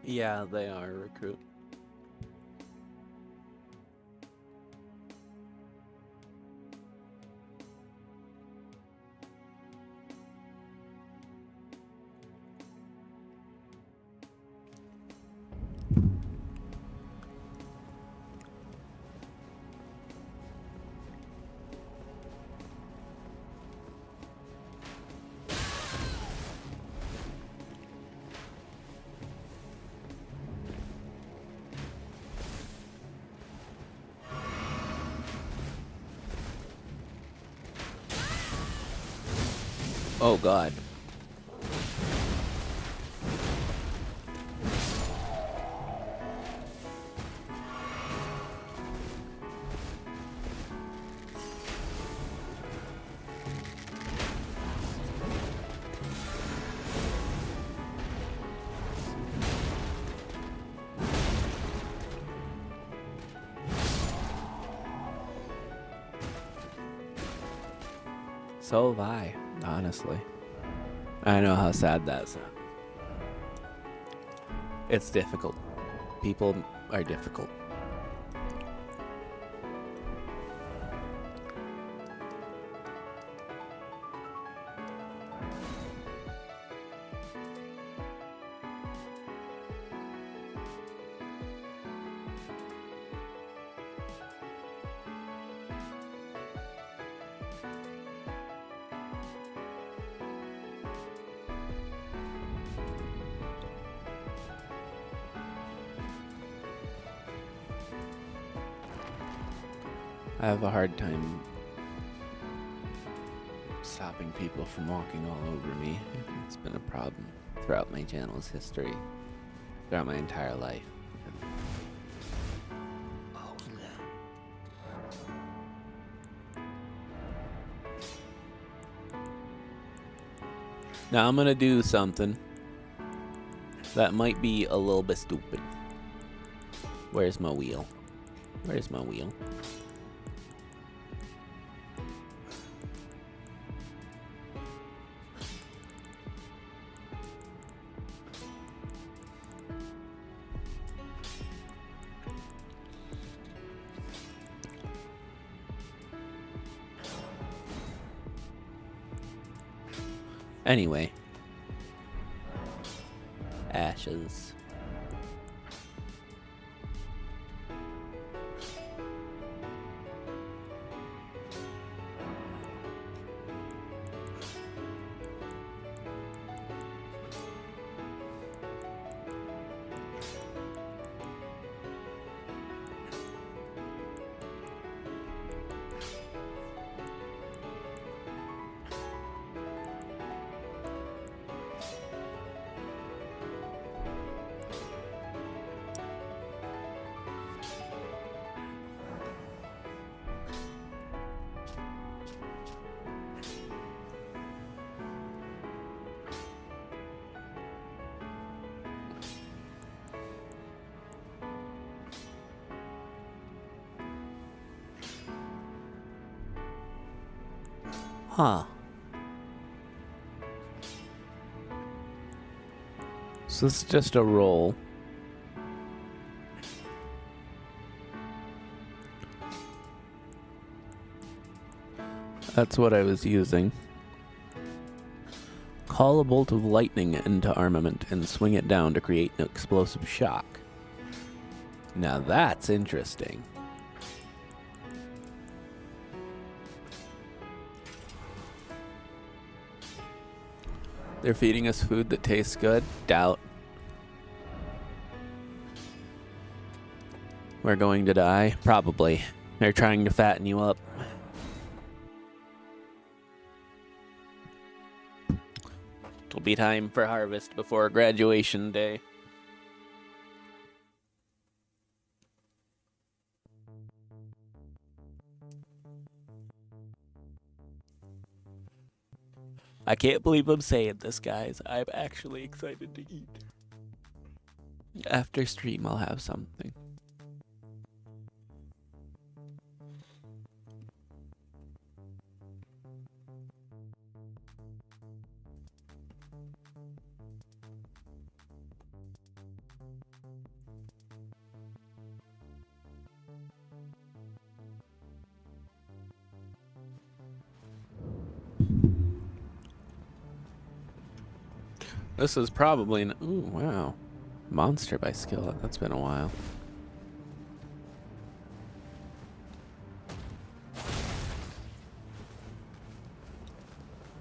S1: Yeah, they are, Recruit. Oh, God. So have I, honestly. I know how sad that sounds. It's difficult. People are difficult. I have a hard time stopping people from walking all over me. It's been a problem throughout my channel's history, throughout my entire life. Now I'm gonna do something that might be a little bit stupid. Where's my wheel? Where's my wheel? Anyway. Ashes. Huh. So this is just a roll. That's what I was using. Call a bolt of lightning into armament and swing it down to create an explosive shock. Now that's interesting. They're feeding us food that tastes good? Doubt. We're going to die? Probably. They're trying to fatten you up. It'll be time for harvest before graduation day. I can't believe I'm saying this, guys. I'm actually excited to eat. After stream, I'll have something. This is probably an... Ooh, wow. Monster by Skillet. That's been a while.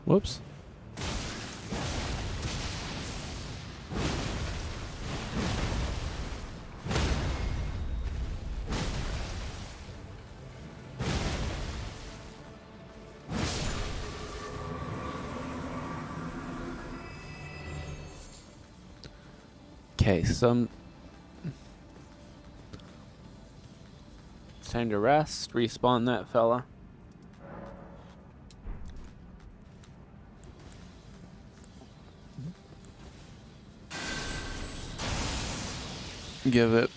S1: Whoops. Okay, so it's time to rest, respawn that fella. Give it...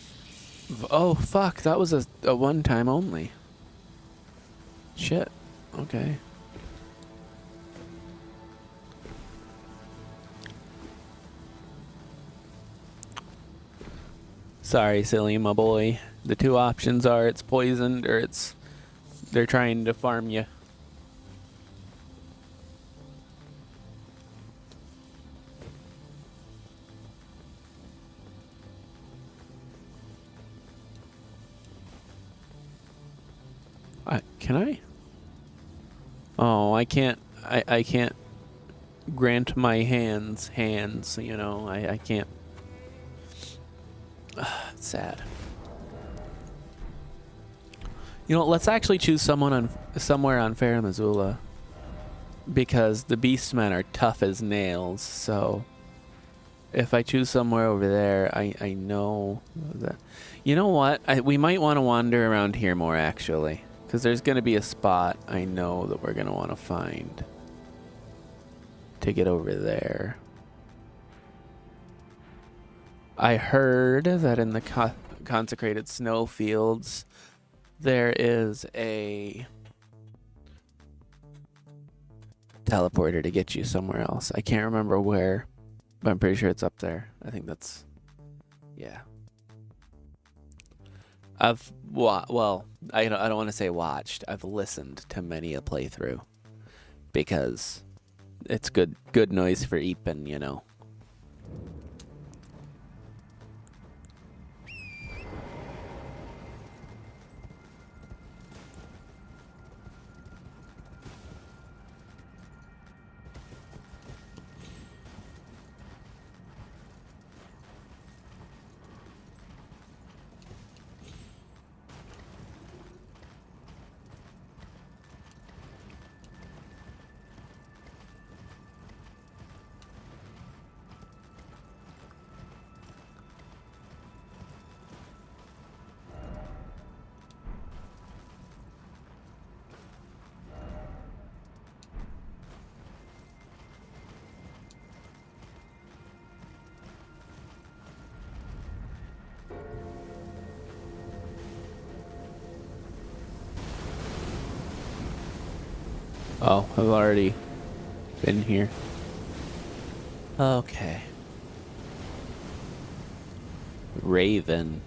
S1: Oh, fuck, that was a one-time only. Shit, okay. Sorry, silly my boy. The two options are it's poisoned or they're trying to farm you. Can I? Oh, I can't. I can't grant my hands. You know, I can't. It's sad. You know, let's actually choose somewhere on Fair Missoula, because the Beastmen are tough as nails. So if I choose somewhere over there, I know that. You know what? We might want to wander around here more, actually. Because there's going to be a spot I know that we're going to want to find to get over there. I heard that in the consecrated snowfields, there is a teleporter to get you somewhere else. I can't remember where, but I'm pretty sure it's up there. I think that's... yeah. Well, I don't want to say watched. I've listened to many a playthrough because it's good noise for Eepin, you know. Oh, I've already been here. Okay. Raven.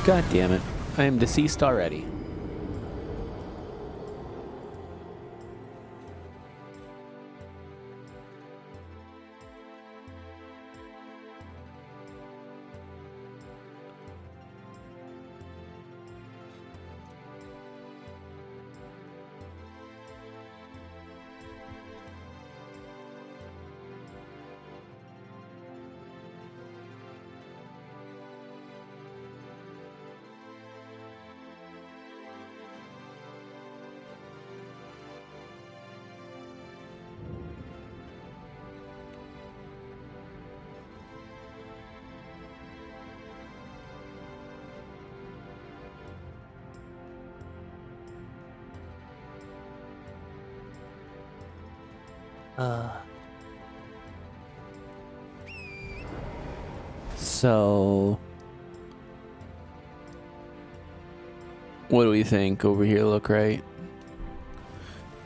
S1: God damn it. I am deceased already. So, what do we think? Over here look right?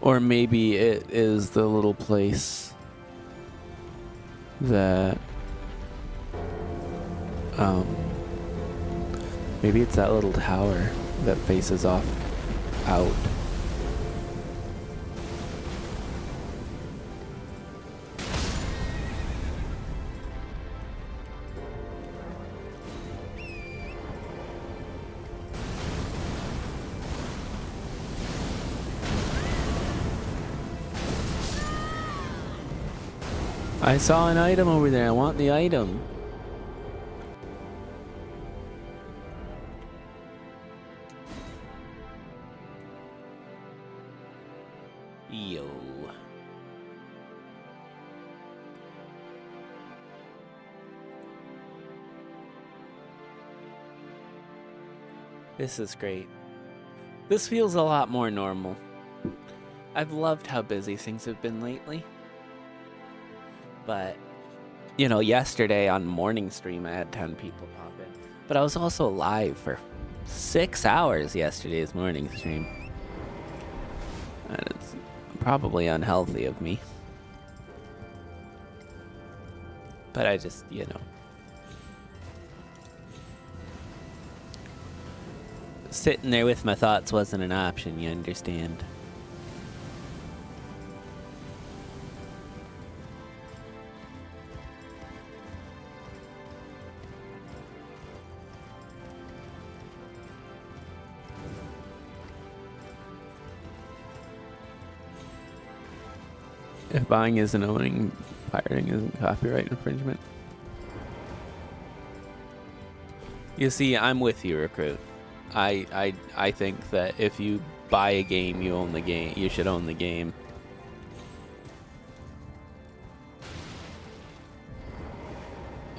S1: Or maybe it is the little place that, maybe it's that little tower that faces off out. I saw an item over there. I want the item. Yo. This is great. This feels a lot more normal. I've loved how busy things have been lately. But, you know, yesterday on morning stream I had 10 people pop in. But I was also live for 6 hours yesterday's morning stream. That is probably unhealthy of me. But I just, you know. Sitting there with my thoughts wasn't an option, you understand? If buying isn't owning, pirating isn't copyright infringement. You see, I'm with you, Recruit. I think that if you buy a game, you own the game. You should own the game.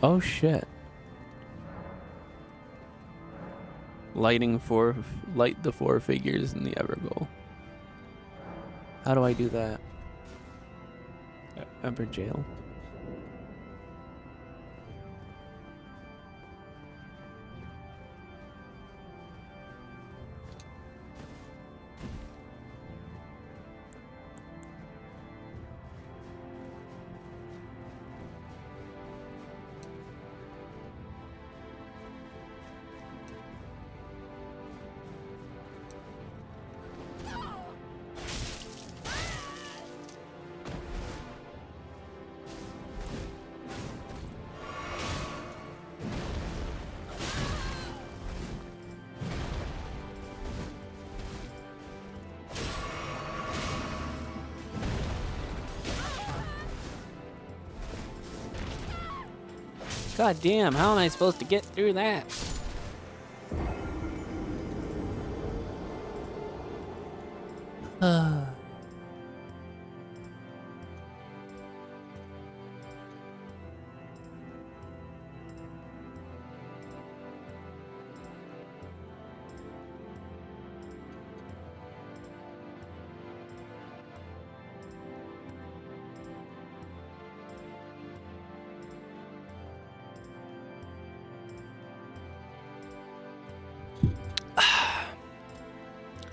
S1: Oh shit. Light the 4 figures in the Evergoal. How do I do that? Everjail. God damn, how am I supposed to get through that?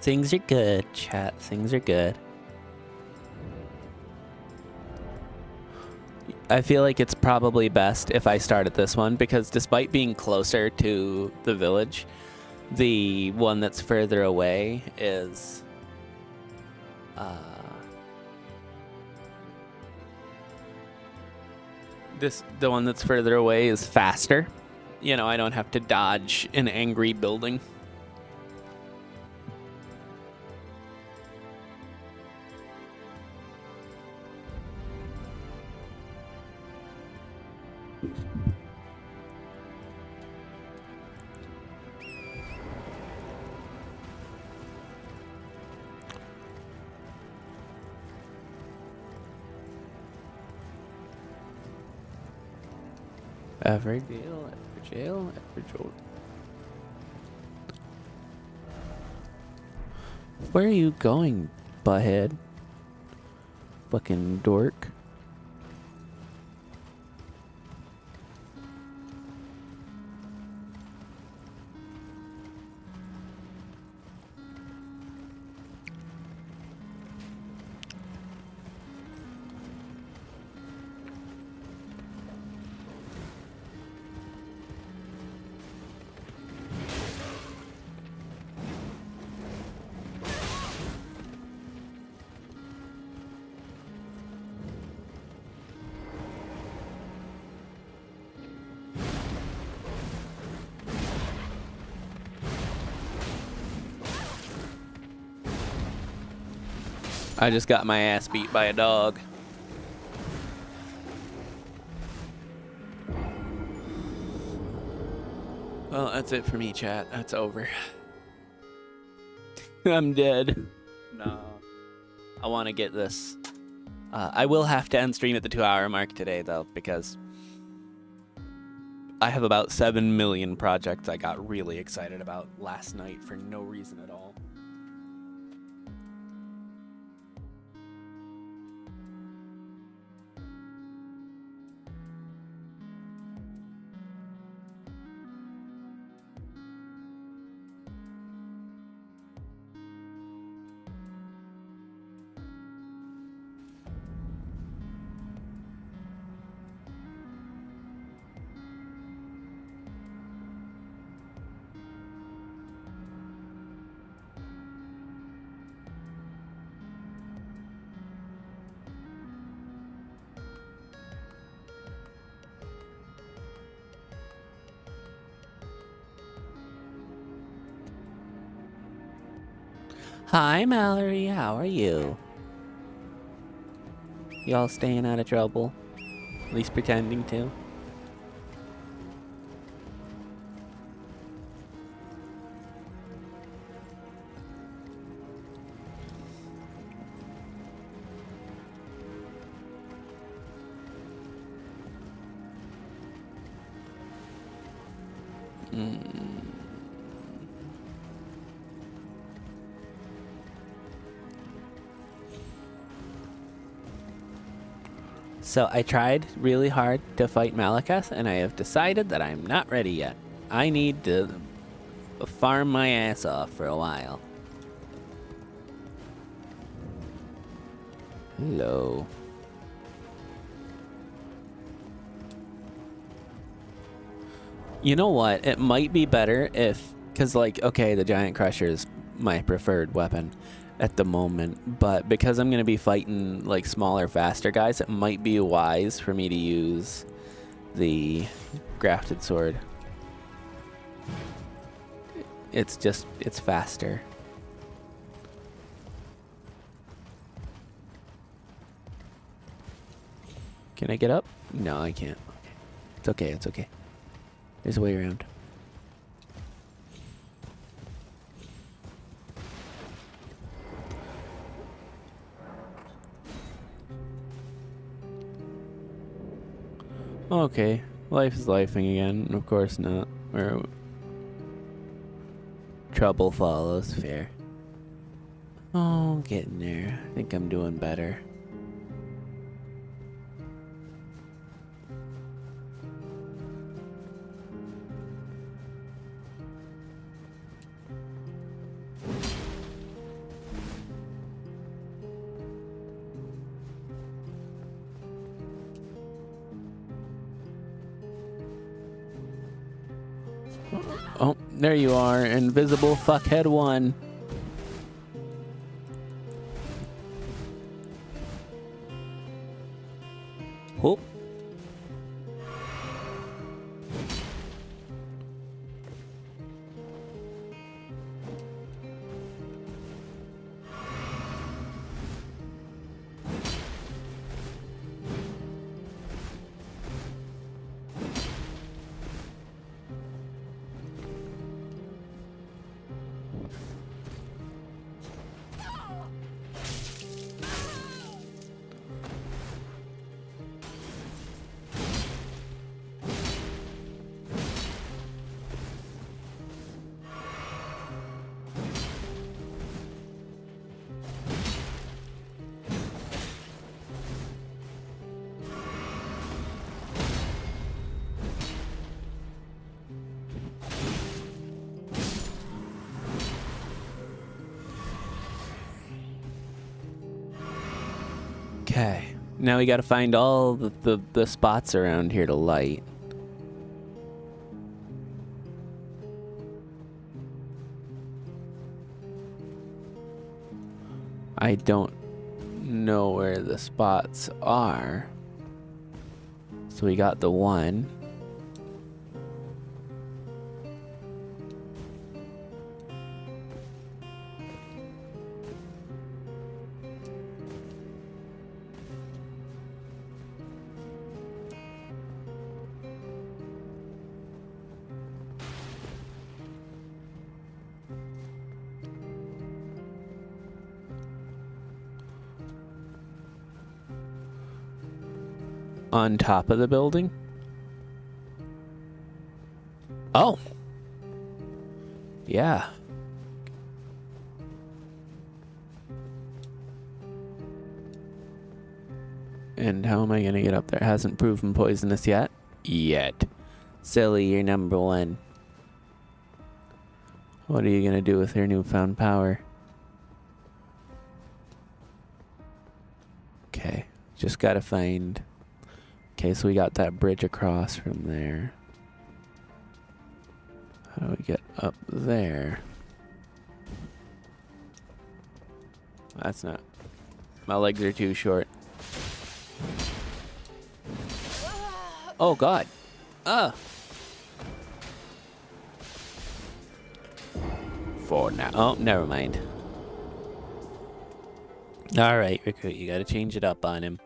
S1: Things are good, chat. Things are good. I feel like it's probably best if I start at this one because despite being closer to the village, the one that's further away is the one that's further away is faster. You know, I don't have to dodge an angry building. Everjail. Where are you going, butthead? Fucking dork. I just got my ass beat by a dog. Well, that's it for me, chat. That's over. I'm dead. No. I want to get this. I will have to end stream at the 2-hour mark today, though, because I have about 7 million projects I got really excited about last night for no reason at all. Hi, Mallory. How are you? Y'all staying out of trouble? At least pretending to. So I tried really hard to fight Malekith, and I have decided that I'm not ready yet. I need to farm my ass off for a while. Hello. You know what? It might be better if, because like, okay, the Giant Crusher is my preferred weapon at the moment, but because I'm going to be fighting like smaller, faster guys, it might be wise for me to use the grafted sword. It's faster. Can I get up? No, I can't. Okay. It's okay, it's okay. There's a way around. Okay, life is lifing again. Of course not. Or trouble follows. Fair. Oh, getting there. I think I'm doing better. Oh, there you are, invisible fuckhead 1. Oh. Okay, now we gotta find all the spots around here to light. I don't know where the spots are. So we got the 1. On top of the building? Oh. Yeah. And how am I gonna get up there? Hasn't proven poisonous yet? Yet. Silly, you're number 1. What are you gonna do with your newfound power? Okay. Just gotta find... Okay, so we got that bridge across from there. How do we get up there? That's not... My legs are too short. Oh, God. For now. Oh, never mind. All right, Recruit, you gotta change it up on him.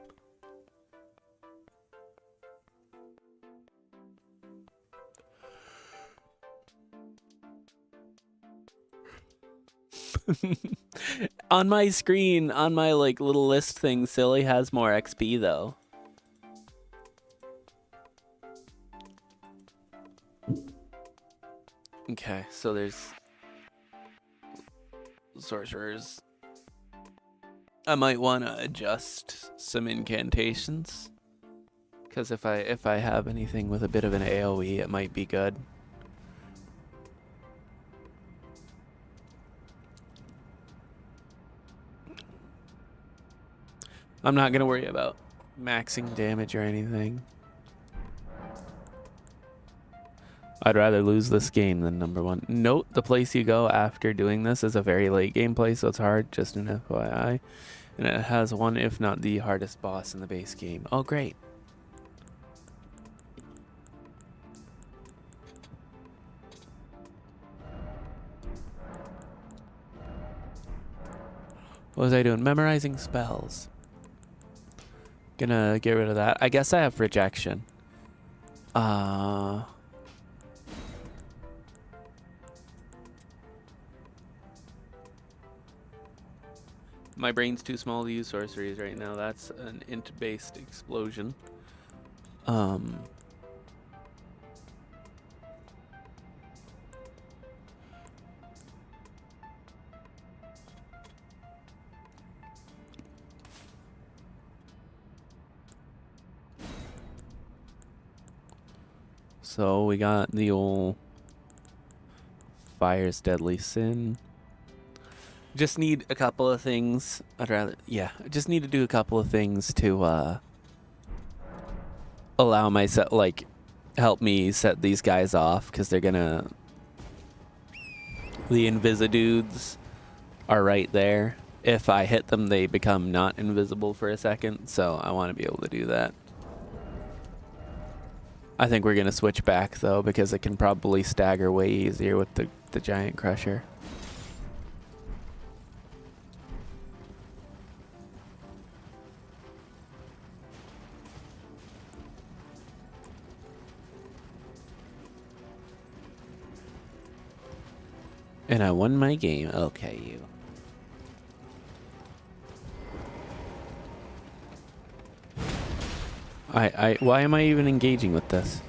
S1: On my screen, on my like little list thing, Silly has more XP though. Okay, so there's sorcerers. I might want to adjust some incantations, because if I have anything with a bit of an AoE, it might be good. I'm not gonna worry about maxing damage or anything. I'd rather lose this game than number one. Note the place you go after doing this is a very late game place, so it's hard, just an FYI. And it has one, if not the hardest boss in the base game. Oh, great. What was I doing? Memorizing spells. Gonna get rid of that. I guess I have rejection. My brain's too small to use sorceries right now. That's an int-based explosion. So we got the old Fire's Deadly Sin. Just need a couple of things. I just need to do a couple of things to allow myself, like, help me set these guys off, because they're gonna... The Invisidudes are right there. If I hit them, they become not invisible for a second, so I want to be able to do that. I think we're gonna switch back, though, because it can probably stagger way easier with the Giant Crusher. And I won my game. Okay, you. Why am I even engaging with this?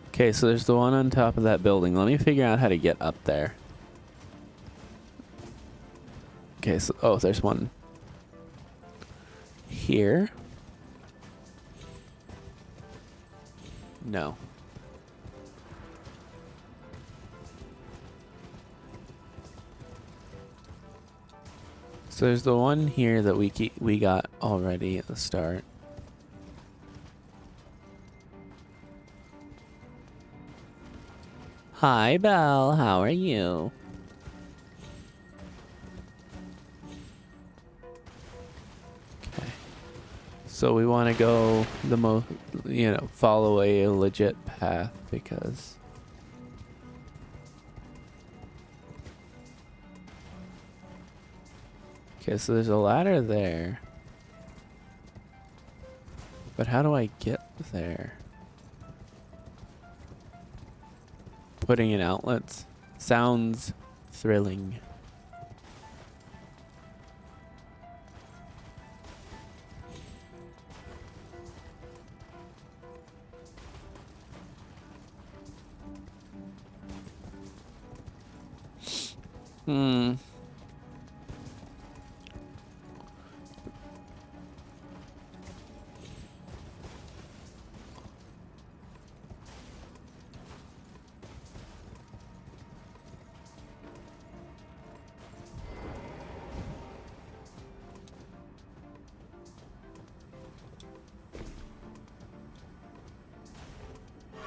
S1: Okay, so there's the one on top of that building. Let me figure out how to get up there. Okay, so, oh, there's one here. No. So there's the one here that we got already at the start. Hi, Belle. How are you? Okay. So we want to go the most, follow a legit path, because... Okay, so there's a ladder there. But how do I get there? Putting in outlets sounds thrilling.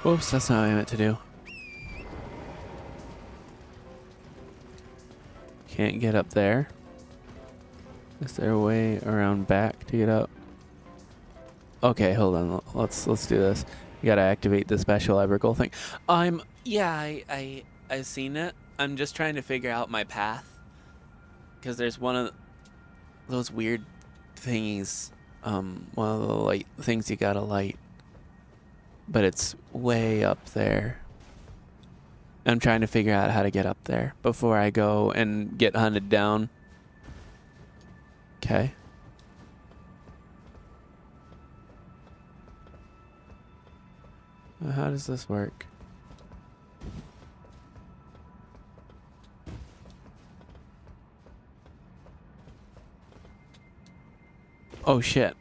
S1: Whoops, that's not what I meant to do. Can't get up there. Is there a way around back to get up? Okay, hold on. Let's do this. You gotta activate the special Evergoal thing. Yeah, I've seen it. I'm just trying to figure out my path. Because there's one of those weird thingies, one of the light things you gotta light. But it's way up there. I'm trying to figure out how to get up there before I go and get hunted down. Okay. How does this work? Oh shit.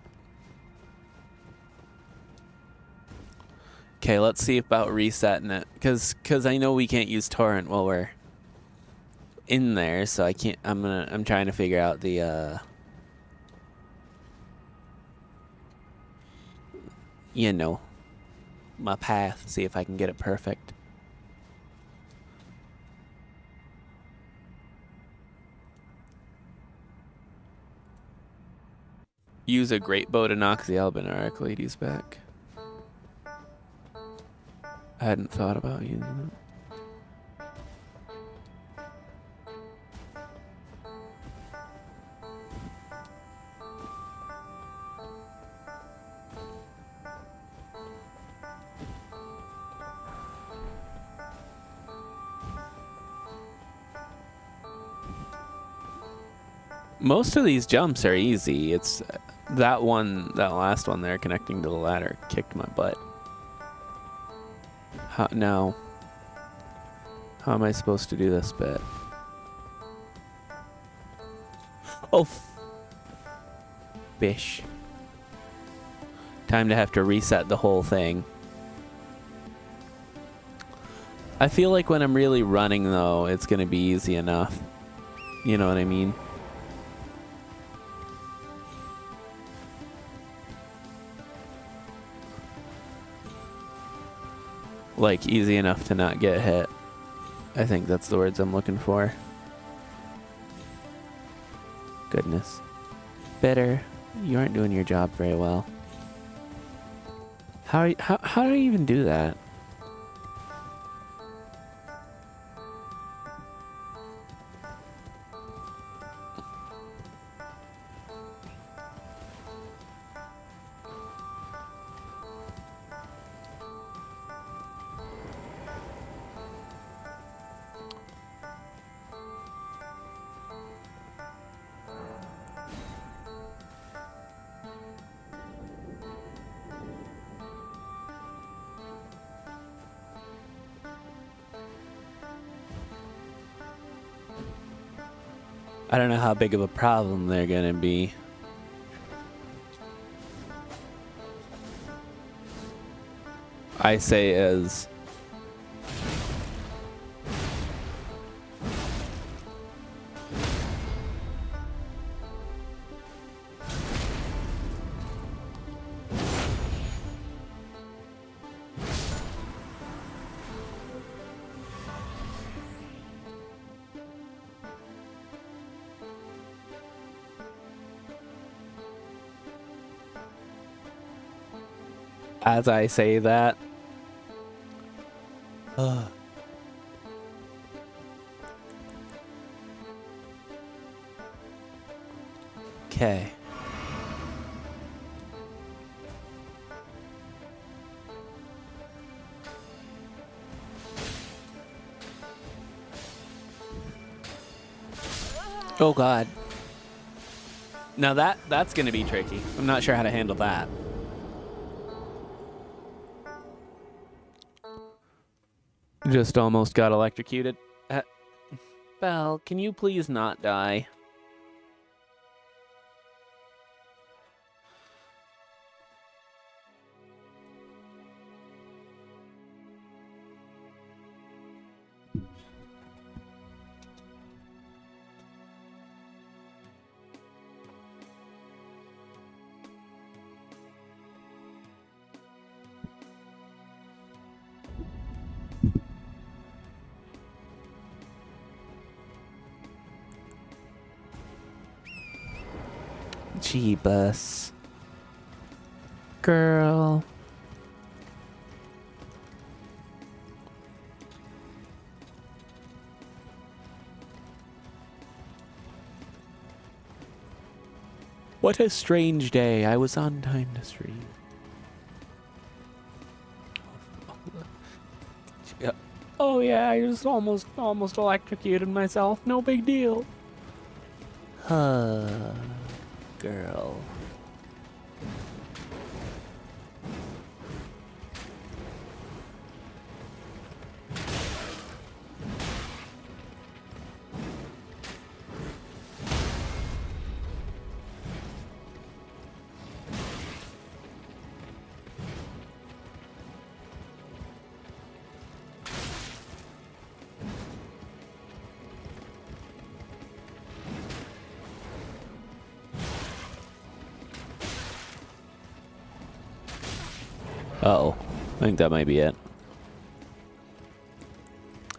S1: Okay, let's see about resetting it. Cause I know we can't use torrent while we're in there, so I can't. I'm trying to figure out the you know, my path. See if I can get it perfect. Use a great bow to knock the Albinaric ladies back. I hadn't thought about using it. Most of these jumps are easy. It's that last one there connecting to the ladder kicked my butt. Now, how am I supposed to do this bit? Oh, bish. Time to have to reset the whole thing. I feel like when I'm really running, though, it's going to be easy enough. You know what I mean? Like, easy enough to not get hit. I think that's the words I'm looking for. Goodness. Bitter, you aren't doing your job very well. How do you even do that? I don't know how big of a problem they're gonna be. I say as I say that. Okay. Oh god. Now that's gonna be tricky. I'm not sure how to handle that. Just almost got electrocuted. Belle, can you please not die? Jeebus. Girl. What a strange day. I was on time to stream. Yeah. Oh yeah, I just almost electrocuted myself. No big deal. Girl. Uh-oh. I think that might be it.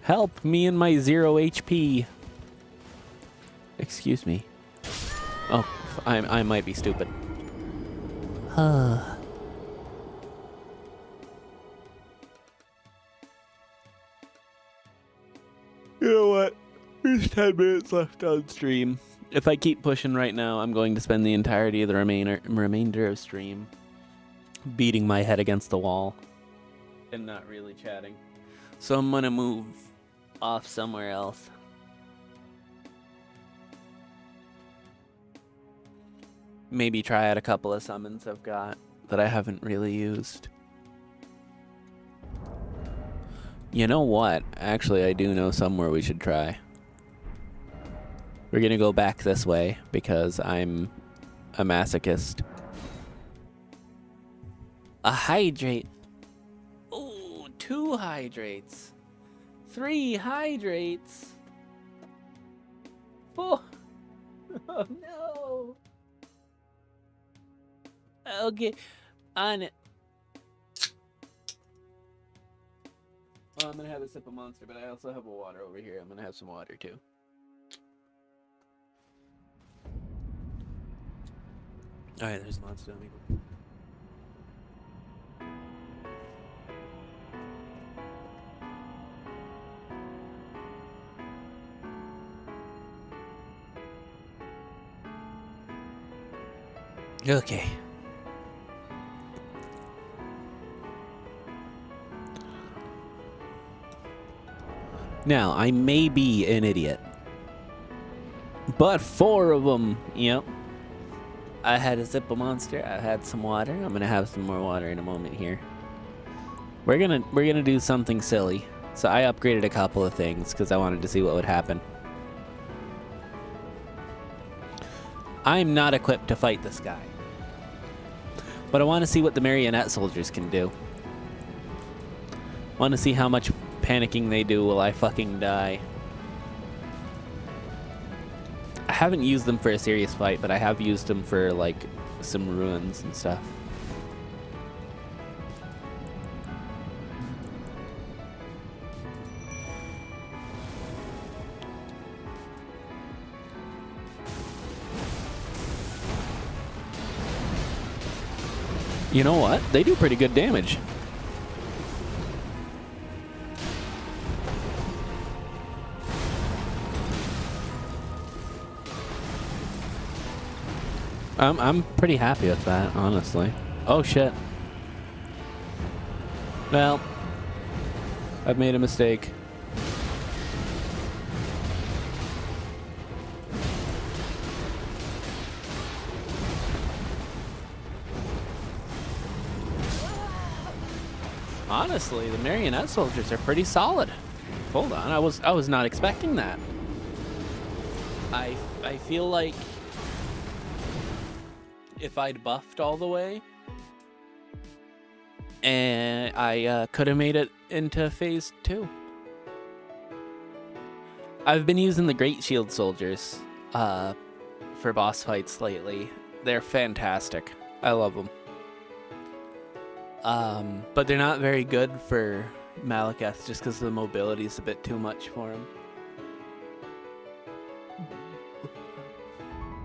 S1: Help me and my 0 HP. Excuse me. Oh, I might be stupid. You know what? There's 10 minutes left on stream. If I keep pushing right now, I'm going to spend the entirety of the remainder of stream beating my head against the wall and not really chatting. So I'm gonna move off somewhere else. Maybe try out a couple of summons I've got that I haven't really used. You know what? Actually, I do know somewhere we should try. We're gonna go back this way because I'm a masochist. A hydrate. Ooh, 2 hydrates. 3 hydrates. 4. Oh no. Okay, on it. Well, I'm gonna have a sip of Monster, but I also have a water over here. I'm gonna have some water too. Alright, there's Monster. Let me go. Okay. Now, I may be an idiot, but 4 of them, yep. I had a sip of Monster, I had some water. I'm gonna have some more water in a moment here. We're gonna do something silly. So I upgraded a couple of things because I wanted to see what would happen. I'm not equipped to fight this guy, but I want to see what the marionette soldiers can do. Want to see how much panicking they do while I fucking die. I haven't used them for a serious fight, but I have used them for like some ruins and stuff. You know what? They do pretty good damage. I'm pretty happy with that, honestly. Oh shit. Well, I've made a mistake. Honestly, the marionette soldiers are pretty solid. Hold on, I was not expecting that. I feel like if I'd buffed all the way, and I could have made it into phase 2. I've been using the Great Shield soldiers for boss fights lately. They're fantastic. I love them. But they're not very good for Malekith just because the mobility is a bit too much for him.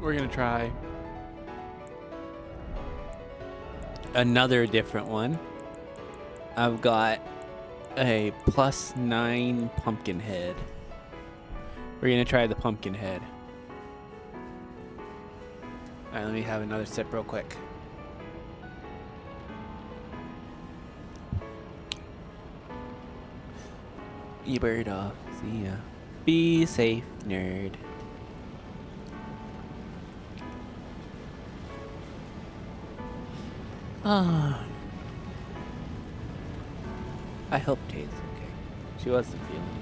S1: We're gonna try another different one. I've got a +9 pumpkin head. We're gonna try the pumpkin head. Alright, let me have another sip real quick. You bird off. See ya. Be safe, nerd. Ah. I hope Tay's okay. She wasn't feeling well.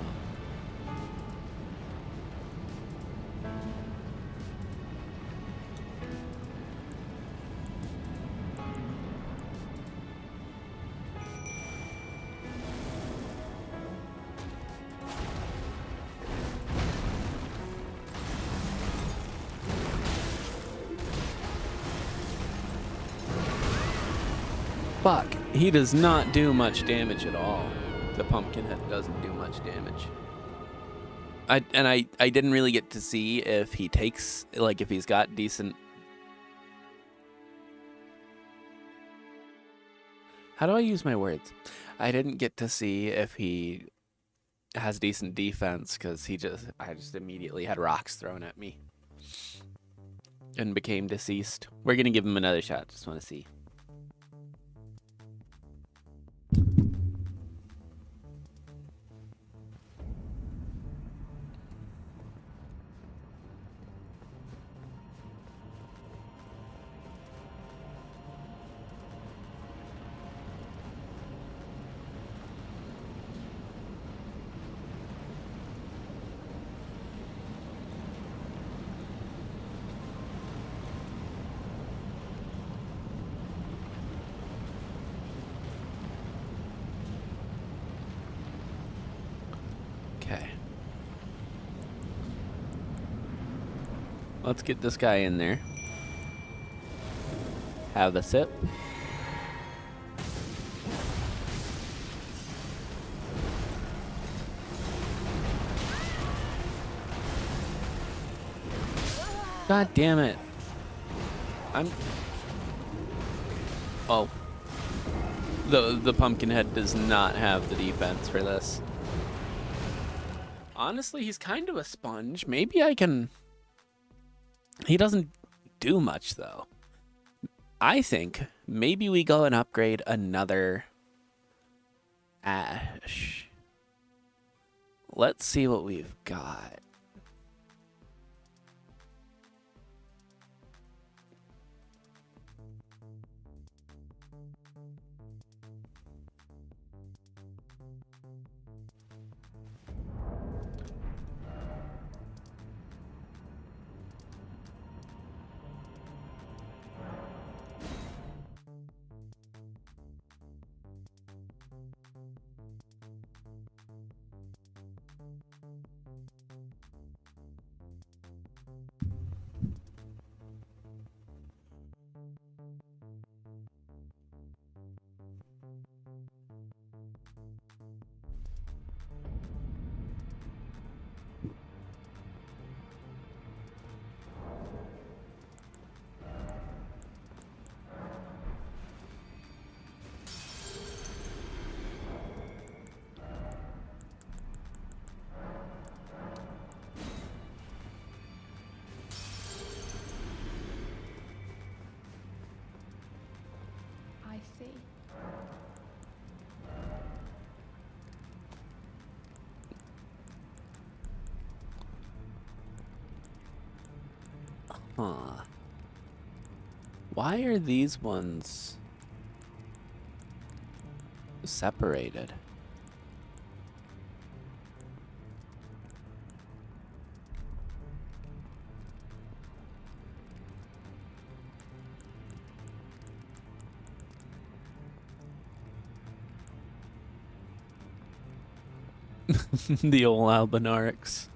S1: Fuck, he does not do much damage at all. The Pumpkinhead doesn't do much damage. I didn't really get to see if he takes, like, if he's got decent... How do I use my words? I didn't get to see if he has decent defense, because I just immediately had rocks thrown at me. And became deceased. We're gonna give him another shot, just want to see. Okay. Let's get this guy in there. Have a sip. God damn it. Oh. The Pumpkinhead does not have the defense for this. Honestly, he's kind of a sponge. Maybe I can... He doesn't do much, though. I think maybe we go and upgrade another Ash. Let's see what we've got.
S3: I see.
S1: Huh. Why are these ones separated? The old Albinarix.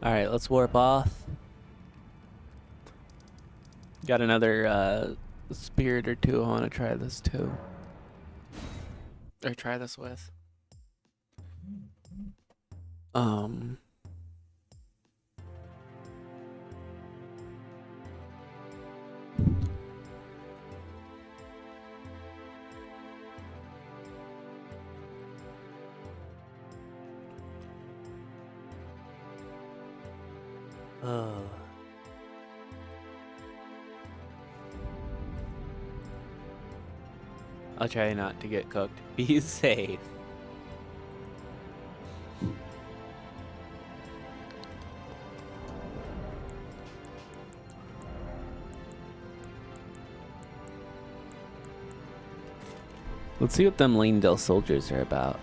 S1: Alright, let's warp off. Got another spirit or two I want to try this too. Or try this with. Oh. I'll try not to get cooked. Be safe. Let's see what them Lanedale soldiers are about.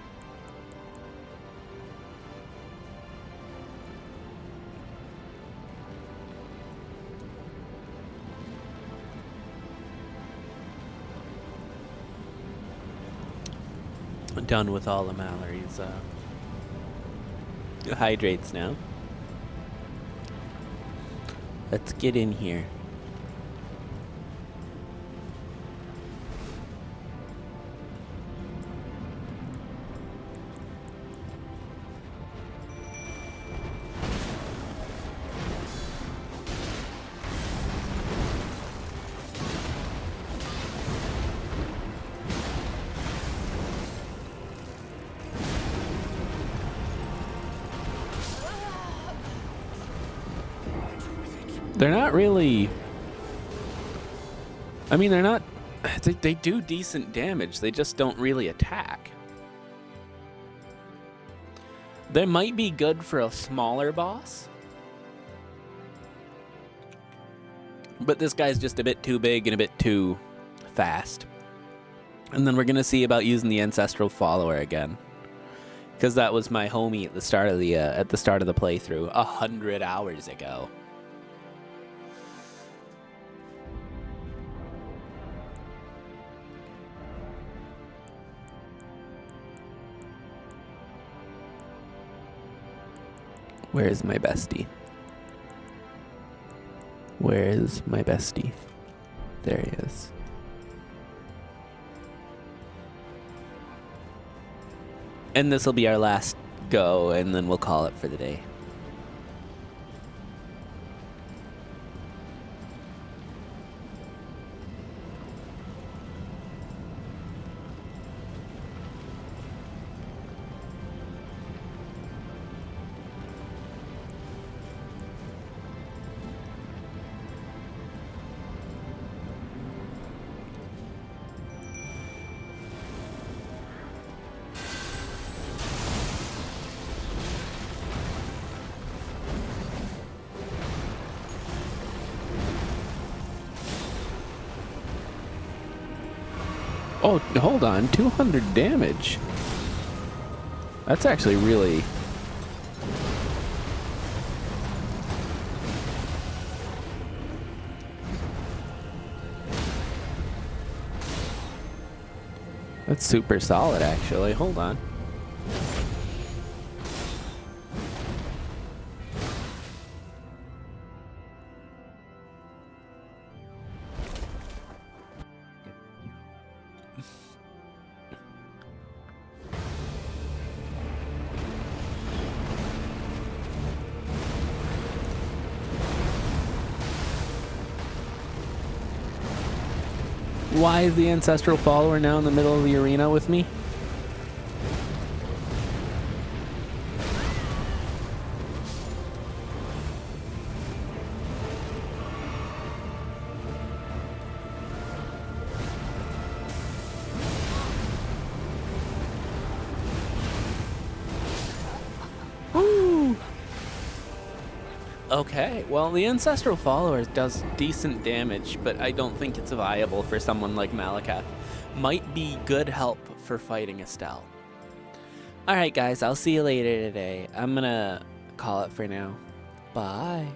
S1: Done with all the Mallory's hydrates now. Let's get in here. They're not really... I mean, they're not... They do decent damage. They just don't really attack. They might be good for a smaller boss. But this guy's just a bit too big and a bit too fast. And then we're going to see about using the Ancestral Follower again. Because that was my homie at the start of the playthrough 100 hours ago. Where is my bestie? Where is my bestie? There he is. And this will be our last go, and then we'll call it for the day. Oh, hold on. 200 damage. That's actually really... That's super solid, actually. Hold on. Why is the Ancestral Follower now in the middle of the arena with me? Ooh. Okay, well, the Ancestral Follower does decent damage, but I don't think it's viable for someone like Malakath. Might be good help for fighting Estelle. Alright guys, I'll see you later today. I'm gonna call it for now. Bye.